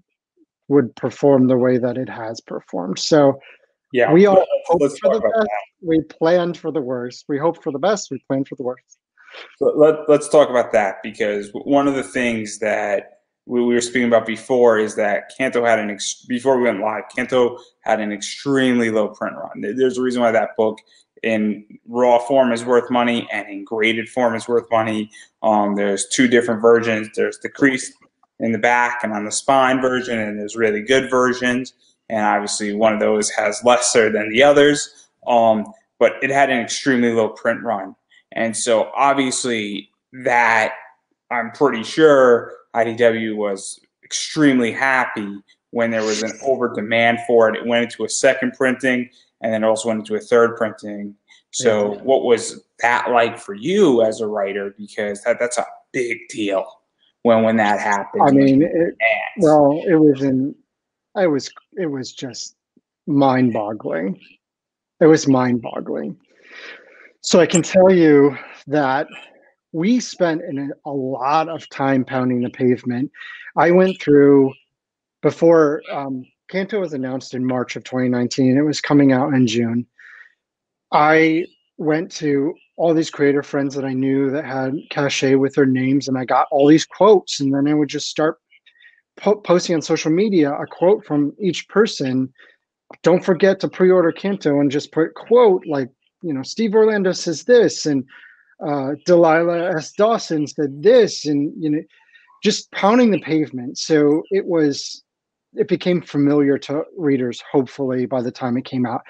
would perform the way that it has performed. So yeah, we all hoped let's for talk the about best. that. We planned for the worst. We hoped for the best. We planned for the worst. So let's talk about that, because one of the things that we were speaking about before is that Kanto had before we went live, Kanto had an extremely low print run. There's a reason why that book in raw form is worth money and in graded form is worth money. There's two different versions. There's the crease in the back and on the spine version, and there's really good versions. And obviously, one of those has lesser than the others. But it had an extremely low print run. And so obviously that, I'm pretty sure IDW was extremely happy when there was an over demand for it. It went into a second printing and then also went into a third printing. Yeah. So what was that like for you as a writer? Because that's a big deal when that happens. I You must mean, be ants. well, it was in, it was just mind boggling. It was mind boggling. So I can tell you that we spent a lot of time pounding the pavement. I went through before Canto was announced in March of 2019. It was coming out in June. I went to all these creator friends that I knew that had cachet with their names, and I got all these quotes. And then I would just start posting on social media a quote from each person. Don't forget to pre-order Canto, and just put quote like, Steve Orlando says this, and Delilah S. Dawson said this, and just pounding the pavement. So it became familiar to readers, hopefully, by the time it came out.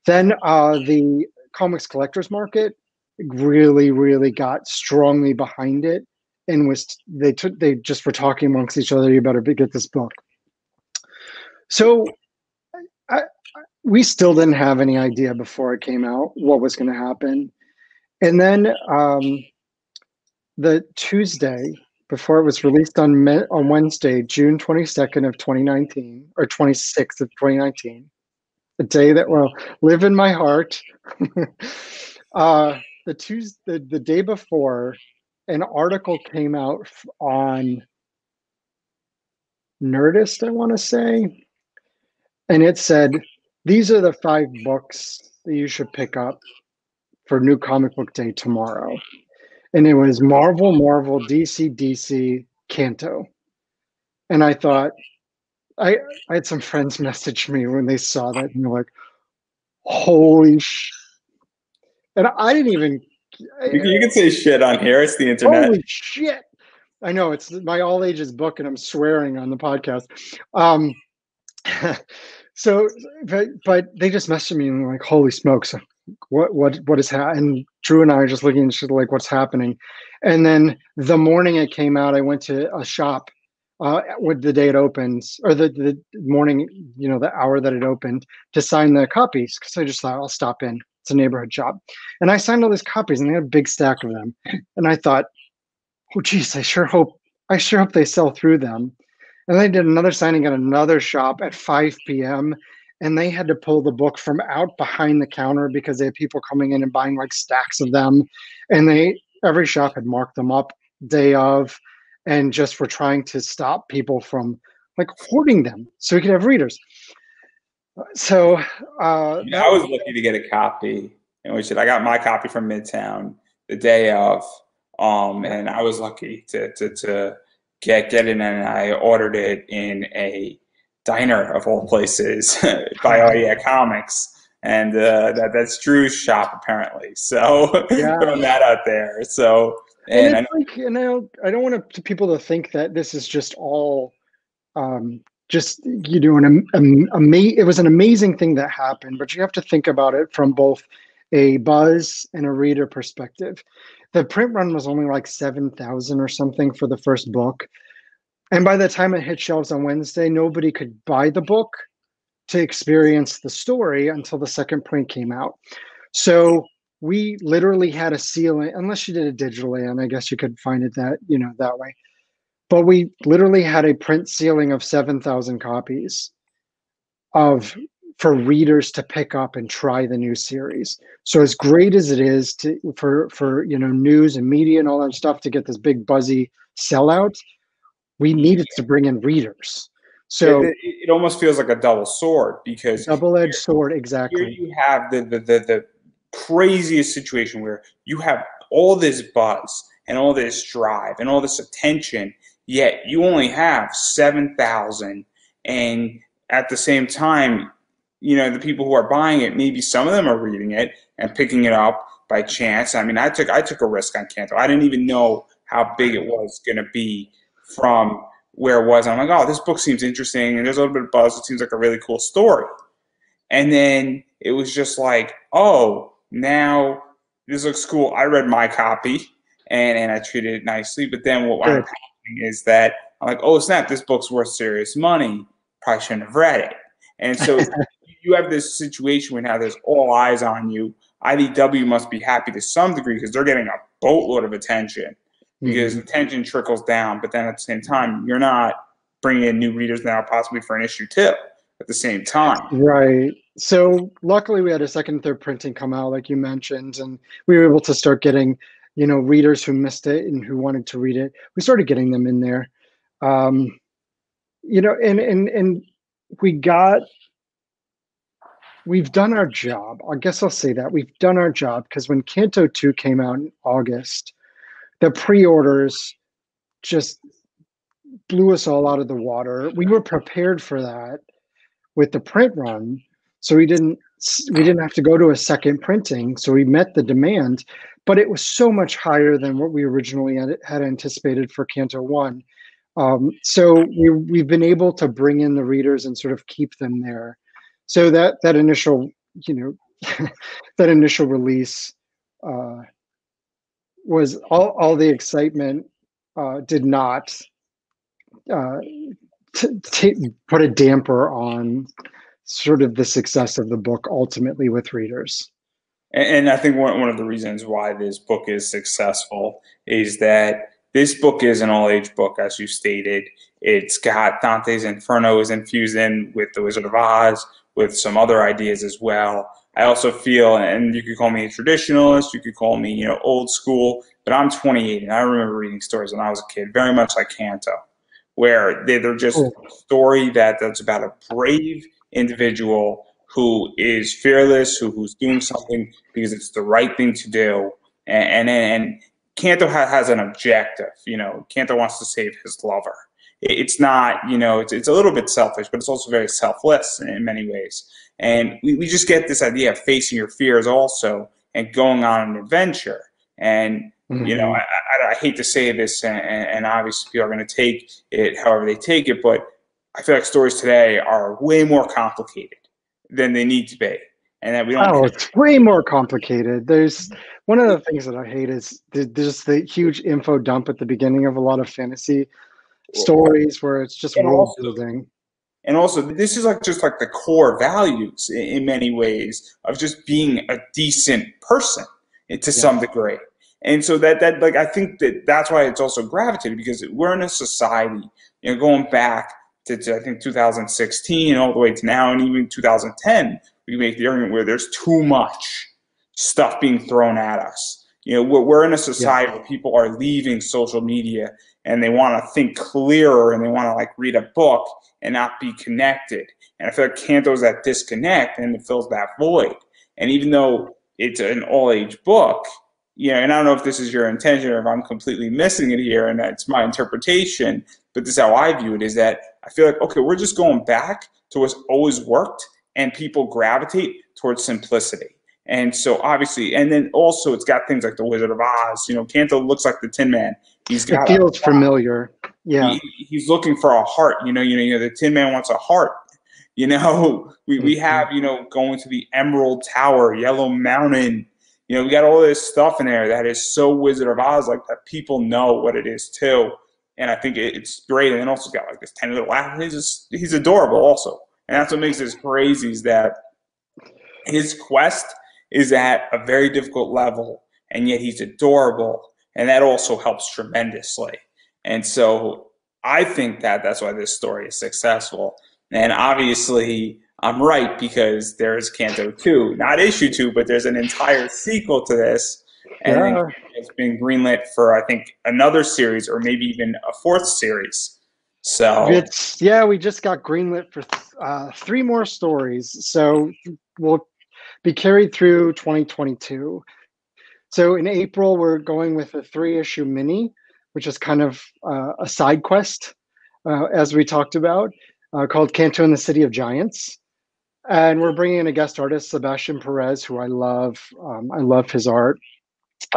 Then the comics collectors market really, really got strongly behind it, and they just were talking amongst each other, you better get this book. So I, we still didn't have any idea before it came out what was going to happen. And then the Tuesday before it was released on Wednesday, June 22nd of 2019, or 26th of 2019, a day that will live in my heart. The day before, an article came out on Nerdist, I want to say, and it said, these are the 5 books that you should pick up for New Comic Book Day tomorrow. And it was Marvel, DC, Canto. And I thought, I had some friends message me when they saw that, and they're like, holy and I didn't even, You can say shit on here. It's the internet. holy shit. I know it's my all ages book, and I'm swearing on the podcast. So, but they just messaged me and were like, holy smokes, what is happening? And Drew and I are just looking at shit like, what's happening? And then the morning it came out, I went to a shop with the day it opens, or the morning, the hour that it opened, to sign the copies, because I just thought I'll stop in. It's a neighborhood shop, and I signed all these copies, and they had a big stack of them. And I thought, oh geez, I sure hope they sell through them. And they did another signing at another shop at 5 p.m. And they had to pull the book from out behind the counter because they had people coming in and buying like stacks of them. And every shop had marked them up day of, and just were trying to stop people from like hoarding them so we could have readers. So I was lucky to get a copy. And I got my copy from Midtown the day of. And I was lucky to get it, and I ordered it in a diner of all places by Oh Yeah Comics, and that's Drew's shop apparently. So yeah. throwing that out there. So and it's I don't want people to think that this is just all just it was an amazing thing that happened, but you have to think about it from both a buzz and a reader perspective. The print run was only like 7,000 or something for the first book. And by the time it hit shelves on Wednesday, nobody could buy the book to experience the story until the second print came out. So we literally had a ceiling, unless you did it digitally, and I guess you could find it that way. But we literally had a print ceiling of 7,000 copies for readers to pick up and try the new series. So as great as it is for news and media and all that stuff to get this big buzzy sellout, we needed to bring in readers. So it almost feels like a double sword, because double-edged sword, exactly. Here you have the craziest situation where you have all this buzz and all this drive and all this attention, yet you only have 7,000, and at the same time, the people who are buying it, maybe some of them are reading it and picking it up by chance. I mean, I took a risk on Canto. I didn't even know how big it was going to be from where it was. I'm like, oh, this book seems interesting, and there's a little bit of buzz. It seems like a really cool story. And then it was just like, oh, now this looks cool. I read my copy, and I treated it nicely. But then what wound up happening is that I'm like, oh, snap, this book's worth serious money. Probably shouldn't have read it. And so you have this situation where now there's all eyes on you. IDW must be happy to some degree because they're getting a boatload of attention. because Hmm. the tension trickles down, but then at the same time, you're not bringing in new readers now, possibly for an issue two at the same time. Right. So luckily we had a second and third printing come out, like you mentioned, and we were able to start getting, readers who missed it and who wanted to read it. We started getting them in there. Um, and we got we've done our job. I guess I'll say that. We've done our job because when Canto 2 came out in August, the pre-orders just blew us all out of the water. We were prepared for that with the print run, so we didn't have to go to a second printing, so we met the demand, but it was so much higher than what we originally had anticipated for Canto 1. So we've been able to bring in the readers and sort of keep them there. So that initial, you know, that initial release uh, was all the excitement did not uh, put a damper on sort of the success of the book ultimately with readers. And I think one of the reasons why this book is successful is that this book is an all age book, as you stated. It's got Dante's Inferno is infused in with The Wizard of Oz, with some other ideas as well. I also feel, and you could call me a traditionalist, you could call me, old school, but I'm 28 and I remember reading stories when I was a kid, very much like Canto, where they're just Cool. a story that's about a brave individual who is fearless, who's doing something because it's the right thing to do. And Canto has an objective. Canto wants to save his lover. It's not, it's a little bit selfish, but it's also very selfless in many ways. And we just get this idea of facing your fears also and going on an adventure. And, Hmm. I hate to say this, and obviously people are going to take it however they take it, but I feel like stories today are way more complicated than they need to be, and that we don't Oh, have. it's way more complicated. There's one of the things that I hate is there's the huge info dump at the beginning of a lot of fantasy stories where it's just And world also, building. this is like just like the core values in many ways of just being a decent person to some Yes. degree. And so that like I think that's why it's also gravitated because we're in a society, going back to I think 2016 all the way to now and even 2010, we make the argument where there's too much stuff being thrown at us. We're in a Yeah. society where people are leaving social media and they want to think clearer and they want to like read a book and not be connected. And I feel like Canto's that disconnect and it fills that void. And even though it's an all age book, and I don't know if this is your intention or if I'm completely missing it here, and that's my interpretation, but this is how I view it is that I feel like, okay, we're just going back to what's always worked, and people gravitate towards simplicity. And so obviously, and then also it's got things like the Wizard of Oz. Canto looks like the Tin Man. He's It got a feels familiar. Yeah. he's looking for a heart. The Tin Man wants a heart. We Mhm. have going to the Emerald Tower, Yellow Mountain. We got all this stuff in there that is so Wizard of Oz, like that people know what it is too. And I think it's great. And then also got like this tiny little laugh. He's adorable also, and that's what makes this crazy is that his quest is at a very difficult level, and yet he's adorable, and that also helps tremendously. And so I think that's why this story is successful. And obviously, I'm right because there's Canto 2, not issue 2, but there's an entire sequel to this. And then Yeah. it's been greenlit for, I think, another series or maybe even a fourth series. So, We just got greenlit for three more stories. So we'll be carried through 2022. So in April, we're going with a three-issue mini, which is kind of a side quest, as we talked about, called Canto in the City of Giants. And we're bringing in a guest artist, Sebastian Perez, who I love. I love his art.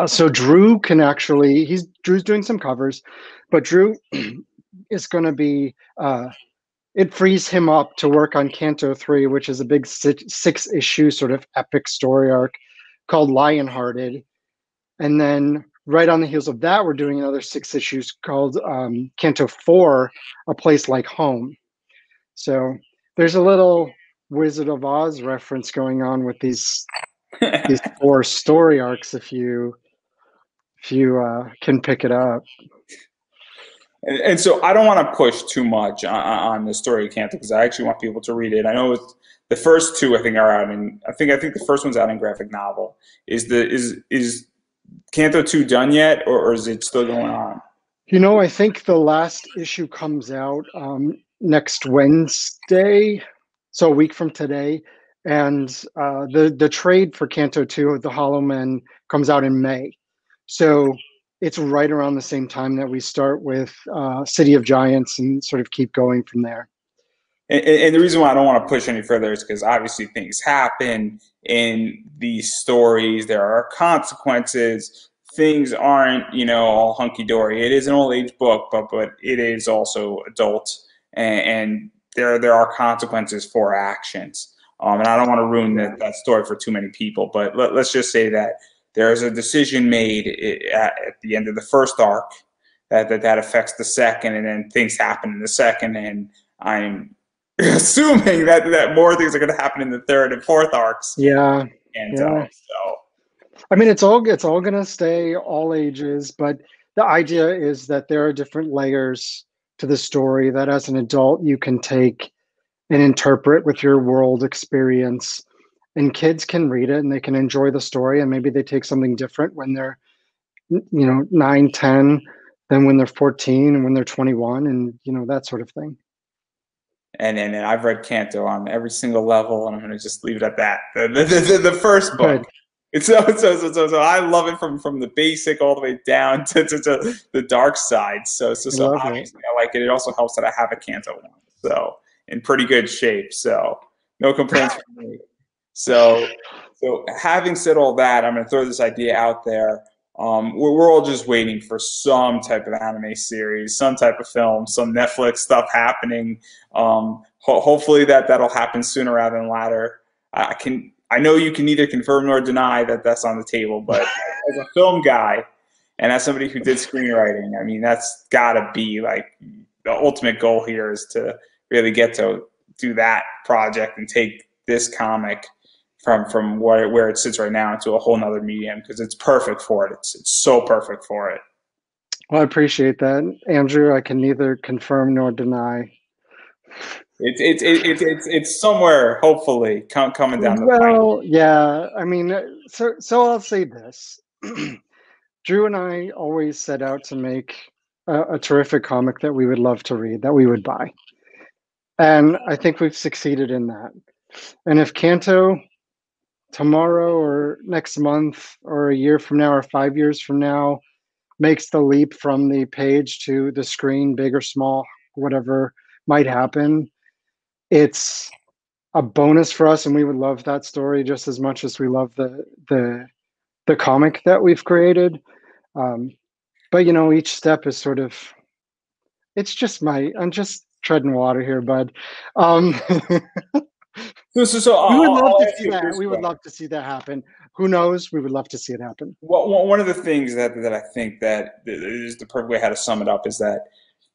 So Drew can actually, Drew's doing some covers, but Drew is going to be, it frees him up to work on Canto 3, which is a big six issue sort of epic story arc called Lionhearted. And then right on the heels of that, we're doing another six issues called Canto 4, A Place Like Home. So there's a little Wizard of Oz reference going on with these four story arcs if you can pick it up. And so I don't want to push too much on the story of Canto because I actually want people to read it. I know the first two I think are out in I think the first one's out in graphic novel. Is Canto 2 done yet, or is it still going on? I think the last issue comes out next Wednesday, so a week from today, and the trade for Canto 2 of the Hollow Men comes out in May. So it's right around the same time that we start with City of Giants and sort of keep going from there. And the reason why I don't want to push any further is because obviously things happen in these stories. There are consequences. Things aren't, all hunky dory. It is an old age book, but it is also adult, and there are consequences for actions. And I don't want to ruin that story for too many people, but let's just say that there is a decision made at the end of the first arc that affects the second, and then things happen in the second, and I'm assuming that more things are going to happen in the third and fourth arcs. Yeah, And yeah. so, I mean, it's all going to stay all ages, but the idea is that there are different layers to the story that as an adult you can take and interpret with your world experience. And kids can read it and they can enjoy the story, and maybe they take something different when they're 9, 10 than when they're 14 and when they're 21, and that sort of thing. and I've read Canto on every single level, and I'm going to just leave it at that. The first book. Good. It's so I love it from the basic all the way down to the dark side. I So love it. obviously I like it. It also helps that I have a Canto one, so in pretty good shape. So no complaints from me. So having said all that, I'm going to throw this idea out there. We're all just waiting for some type of anime series, some type of film, some Netflix stuff happening. Hopefully that'll happen sooner rather than later. I know you can neither confirm nor deny that that's on the table, but as a film guy and as somebody who did screenwriting, I mean that's got to be like the ultimate goal here is to really get to do that project and take this comic from where it sits right now into a whole nother medium because it's perfect for it. It's so perfect for it. Well, I appreciate that, Andrew. I can neither confirm nor deny. It's somewhere hopefully coming down the pipe. Well, yeah. I mean, so I'll say this. Drew and I always set out to make a terrific comic that we would love to read, that we would buy. And I think we've succeeded in that. And if Kanto tomorrow or next month or a year from now or 5 years from now makes the leap from the page to the screen, big or small, whatever might happen, it's a bonus for us, and we would love that story just as much as we love the comic that we've created. Um, but each step is sort of I'm just treading water here, bud. Um, So we would love I'll to ask see you that. this We would question. love to see that happen. Who knows? We would love to see it happen. Well, one of the things that I think that is the perfect way how to sum it up is that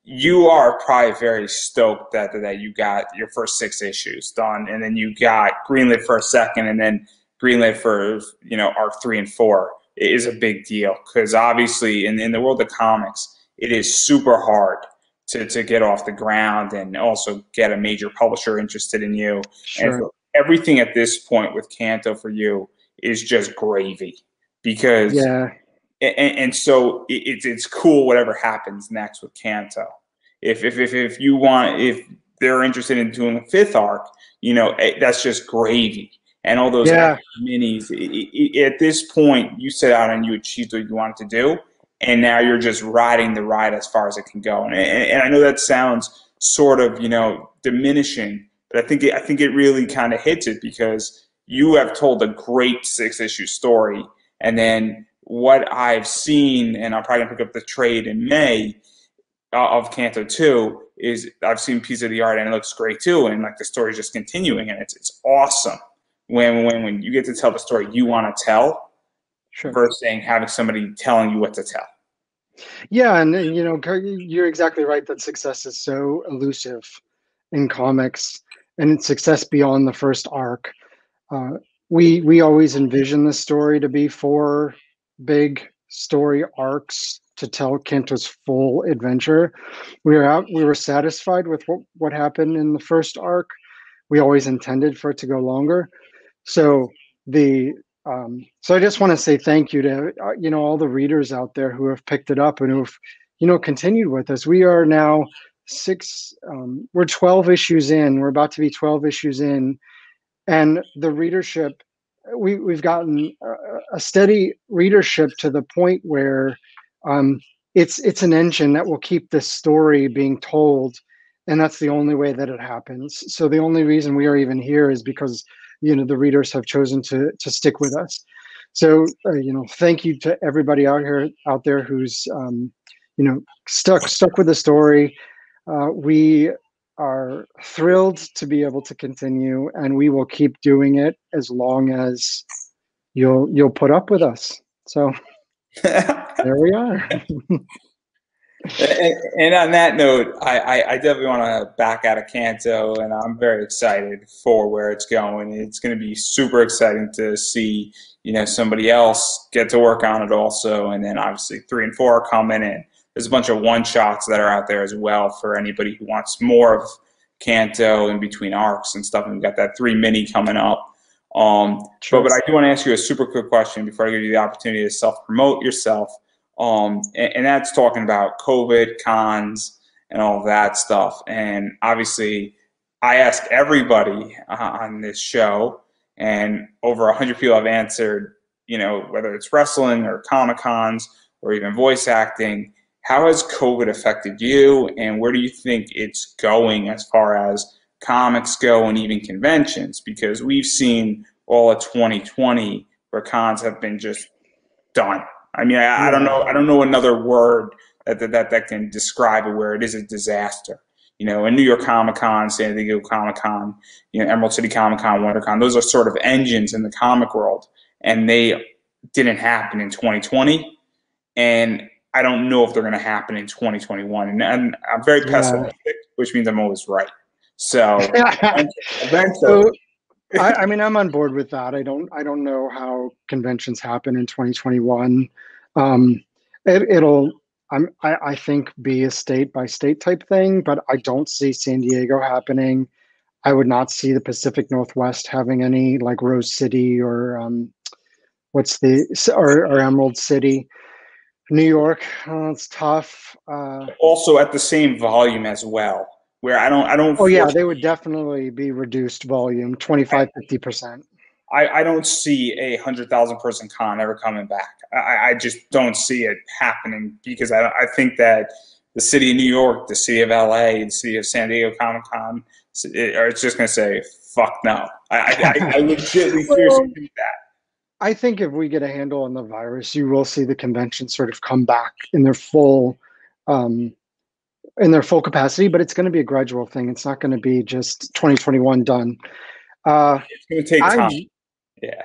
you are probably very stoked that you got your first 6 issues done, and then you got greenlit for a second, and then greenlit for arc 3 and 4. It is a big deal because obviously in the world of comics, it is super hard to get off the ground and also get a major publisher interested in you. And Sure. so everything at this point with Kanto for you is just gravy because Yeah. and so it's cool whatever happens next with Kanto. If you want if they're interested in doing a fifth arc, that's just gravy. And all those Yeah. extra minis. At this point, you set out and you achieved what you wanted to do, and now you're just riding the ride as far as it can go. And I know that sounds sort of diminishing, but I think it really kind of hits it because you have told a great 6 issue story, and then what I've seen, and I'm probably gonna pick up the trade in May of Canto 2 is I've seen a piece of the art and it looks great too, and like the story's just continuing and it's awesome when you get to tell the story you want to tell Sure. versus having somebody telling you what to tell. Yeah, and you're exactly right that success is so elusive in comics, and it's success beyond the first arc. Uh, we always envision the story to be 4 big story arcs to tell Canto's full adventure. We were satisfied with what happened in the first arc. We always intended for it to go longer. So the so I just want to say thank you to all the readers out there who have picked it up and who've continued with us. We are now we're 12 issues in. We're about to be 12 issues in, and the readership, we've gotten a steady readership to the point where it's an engine that will keep this story being told, and that's the only way that it happens. So the only reason we are even here is because the readers have chosen to stick with us. So thank you to everybody out there who's stuck with the story. We are thrilled to be able to continue, and we will keep doing it as long as you'll put up with us. So there we are. And on that note, I definitely want to back out of Canto, and I'm very excited for where it's going. It's going to be super exciting to see, somebody else get to work on it also, and then obviously 3 and 4 are coming in. There's a bunch of one-shots that are out there as well for anybody who wants more of Canto in between arcs and stuff. And we've got that 3 mini coming up. But I do want to ask you a super quick question before I give you the opportunity to self-promote yourself. And that's talking about COVID, cons, and all of that stuff. And obviously, I ask everybody on this show, and over 100 people have answered, whether it's wrestling or Comic-Cons or even voice acting. How has COVID affected you, and where do you think it's going as far as comics go and even conventions? Because we've seen all of 2020 where cons have been just done. I mean, I don't know another word that can describe it where it is a disaster. In New York Comic Con, San Diego Comic Con, Emerald City Comic Con, WonderCon, those are sort of engines in the comic world, and they didn't happen in 2020. And I don't know if they're going to happen in 2021. And I'm very pessimistic, which means I'm always right. So eventually. So, I mean, I'm on board with that. I don't know how conventions happen in 2021. It'll, I think, be a state by state type thing, but I don't see San Diego happening. I would not see the Pacific Northwest having any, like Rose City or or Emerald City. New York, it's tough. Also at the same volume as well, where I don't. Oh yeah, they would definitely be reduced volume, 25-50%. I don't see a 100,000 person con ever coming back. I just don't see it happening because I think that the city of New York, the city of LA, the city of San Diego Comic Con, it's just going to say fuck no. I legitimately seriously think that. I think if we get a handle on the virus, you will see the convention sort of come back in their full capacity, but it's going to be a gradual thing. It's not going to be just 2021 done. It's going to take time. Yeah.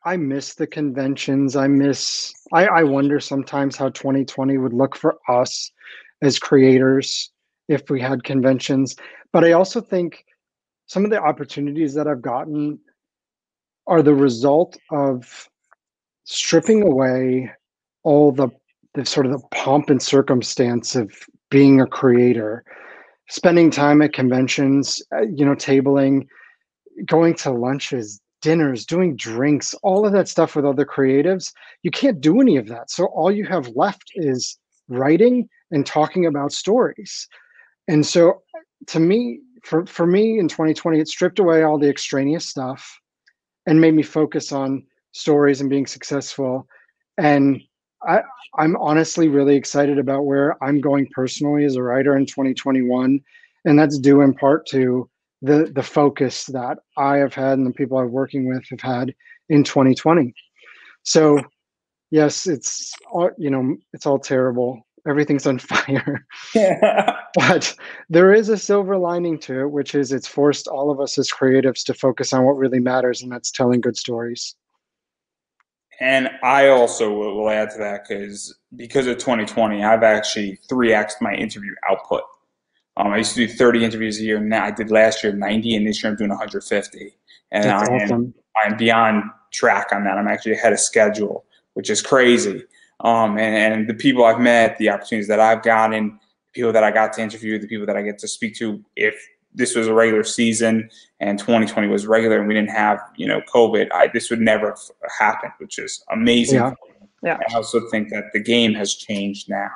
I miss the conventions. I wonder sometimes how 2020 would look for us as creators if we had conventions. But I also think some of the opportunities that I've gotten are the result of stripping away all the sort of the pomp and circumstance of being a creator, spending time at conventions, tabling, going to lunches, dinners, doing drinks, all of that stuff with other creatives. You can't do any of that. So all you have left is writing and talking about stories. And so to me, for me in 2020, it stripped away all the extraneous stuff and made me focus on stories and being successful. And I'm honestly really excited about where I'm going personally as a writer in 2021. And that's due in part to the focus that I have had and the people I'm working with have had in 2020. So yes, it's all terrible. Everything's on fire. But there is a silver lining to it, which is it's forced all of us as creatives to focus on what really matters, and that's telling good stories. And I also will add to that because of 2020, I've actually 3x'd my interview output. I used to do 30 interviews a year. Now I did last year 90, and this year I'm doing 150. And That's awesome. I'm beyond track on that. I'm actually ahead of schedule, which is crazy. And the people I've met, the opportunities that I've gotten, people that I got to interview, the people that I get to speak to. If this was a regular season and 2020 was regular and we didn't have, COVID, this would never have happened, which is amazing. Yeah, Yeah. I also think that the game has changed now,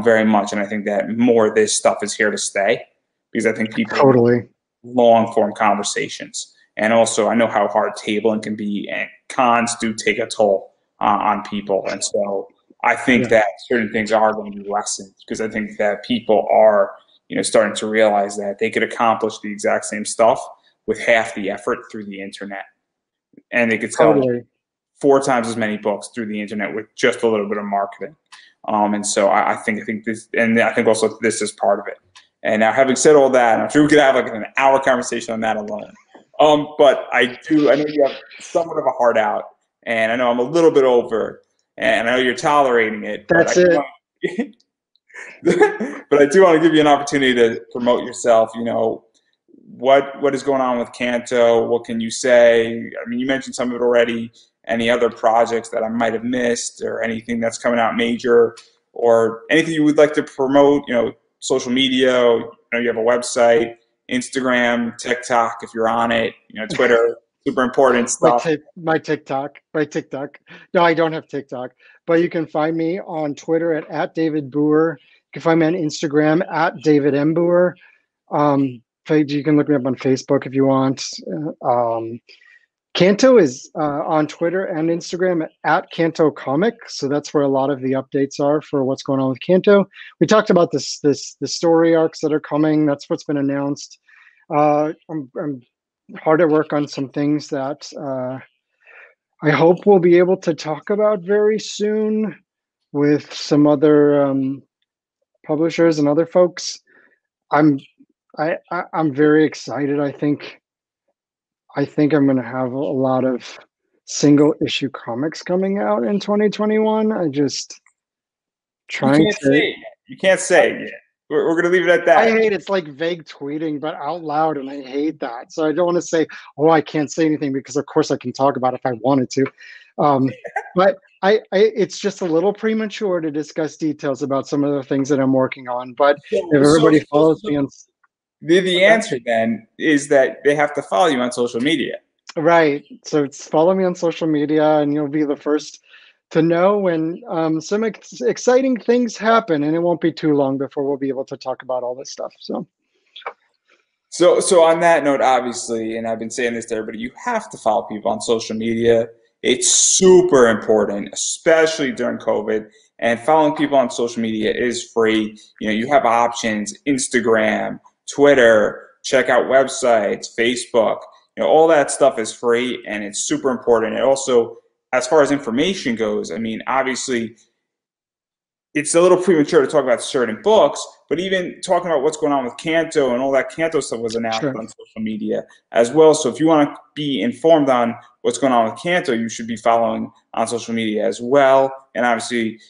very much, and I think that more of this stuff is here to stay because I think people totally. long form conversations, and also I know how hard tabling can be, and cons do take a toll on people, and so I think Yeah. that certain things are going to be lessened because I think that people are, starting to realize that they could accomplish the exact same stuff with half the effort through the internet, and they could sell Totally. 4 times as many books through the internet with just a little bit of marketing. And so I think this, and I think also this is part of it. And now, having said all that, I'm sure we could have like an hour conversation on that alone. But I know you have somewhat of a heart out, and I know I'm a little bit over, and I know you're tolerating it, but That's it. but I do want to give you an opportunity to promote yourself. What is going on with Canto? What can you say? I mean, you mentioned some of it already. Any other projects that I might have missed, or anything that's coming out major, or anything you would like to promote? Social media. You have a website, Instagram, TikTok, if you're on it. Twitter, super important stuff. My TikTok. No, I don't have TikTok, but you can find me on Twitter at David Booher. You can find me on Instagram at David M. Booher. You can look me up on Facebook if you want. Canto is on Twitter and Instagram at Canto Comic, so that's where a lot of the updates are for what's going on with Canto. We talked about the story arcs that are coming. That's what's been announced. I'm hard at work on some things that I hope we'll be able to talk about very soon with some other publishers and other folks. I'm I'm very excited. I think I'm going to have a lot of single issue comics coming out in 2021. I just You trying can't say to. it yet. You can't say it yet. We're going to leave it at I that. hate it's like vague tweeting, but out loud, and I hate that. So I don't want to say, "Oh, I can't say anything," because of course I can talk about it if I wanted to. But it's just a little premature to discuss details about some of the things that I'm working on. But So, if so, everybody so, follows so me on, the answer then is that they have to follow you on social media. right, so it's follow me on social media, and you'll be the first to know when some exciting things happen, and it won't be too long before we'll be able to talk about all this stuff. So on that note, obviously, and I've been saying this to everybody, you have to follow people on social media. It's super important, especially during COVID. And following people on social media is free. You have options: Instagram, Twitter, check out websites, Facebook. All that stuff is free, and it's super important. And also, as far as information goes, I mean, obviously, it's a little premature to talk about certain books, but even talking about what's going on with Canto and all that Canto stuff was announced Sure. on social media as well. So if you want to be informed on what's going on with Canto, you should be following on social media as well. And obviously,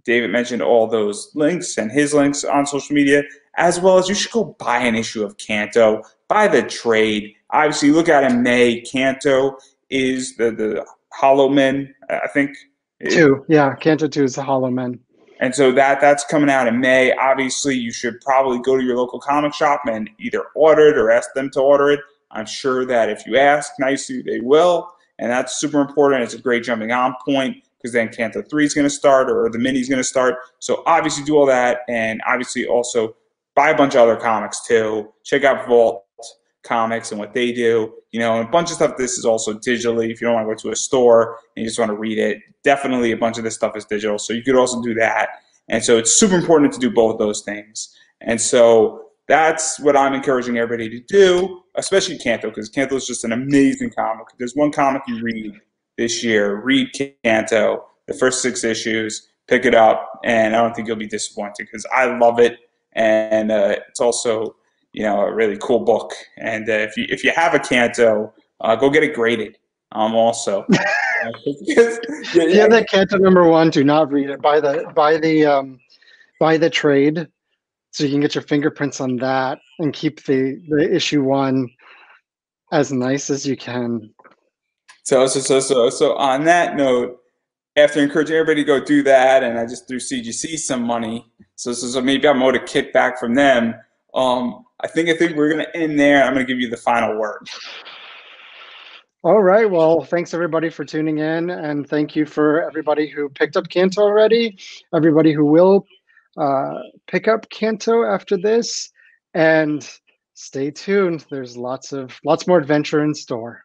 David mentioned all those links and his links on social media, as well as you should go buy an issue of Canto, buy the trade. Obviously, look out in May. Canto is the Hollow Men, I think. Two, yeah, Canto 2 is the Hollow Men. And so that's coming out in May. Obviously, you should probably go to your local comic shop and either order it or ask them to order it. I'm sure that if you ask nicely, they will. And that's super important. It's a great jumping on point because then Canto 3 is going to start or the mini is going to start. So obviously do all that. And obviously also buy a bunch of other comics too. Check out Vault Comics and what they do. And a bunch of stuff. This is also digitally. If you don't want to go to a store and you just want to read it, definitely a bunch of this stuff is digital. So you could also do that. And so it's super important to do both those things. And so that's what I'm encouraging everybody to do, especially Canto, because Canto is just an amazing comic. If there's one comic you read this year, read Canto, the first 6 issues, pick it up, and I don't think you'll be disappointed because I love it. And it's also a really cool book. And if you have a Canto, go get it graded. Also, Yeah, that Canto #1. Do not read it. Buy the trade, so you can get your fingerprints on that and keep the issue 1 as nice as you can. So on that note, after encouraging everybody to go do that, and I just threw CGC some money. So maybe I'm owed a kickback from them. I think we're gonna end there. I'm gonna give you the final word. All right. Well, thanks everybody for tuning in, and thank you for everybody who picked up Canto already, everybody who will pick up Canto after this, and stay tuned. There's lots more adventure in store.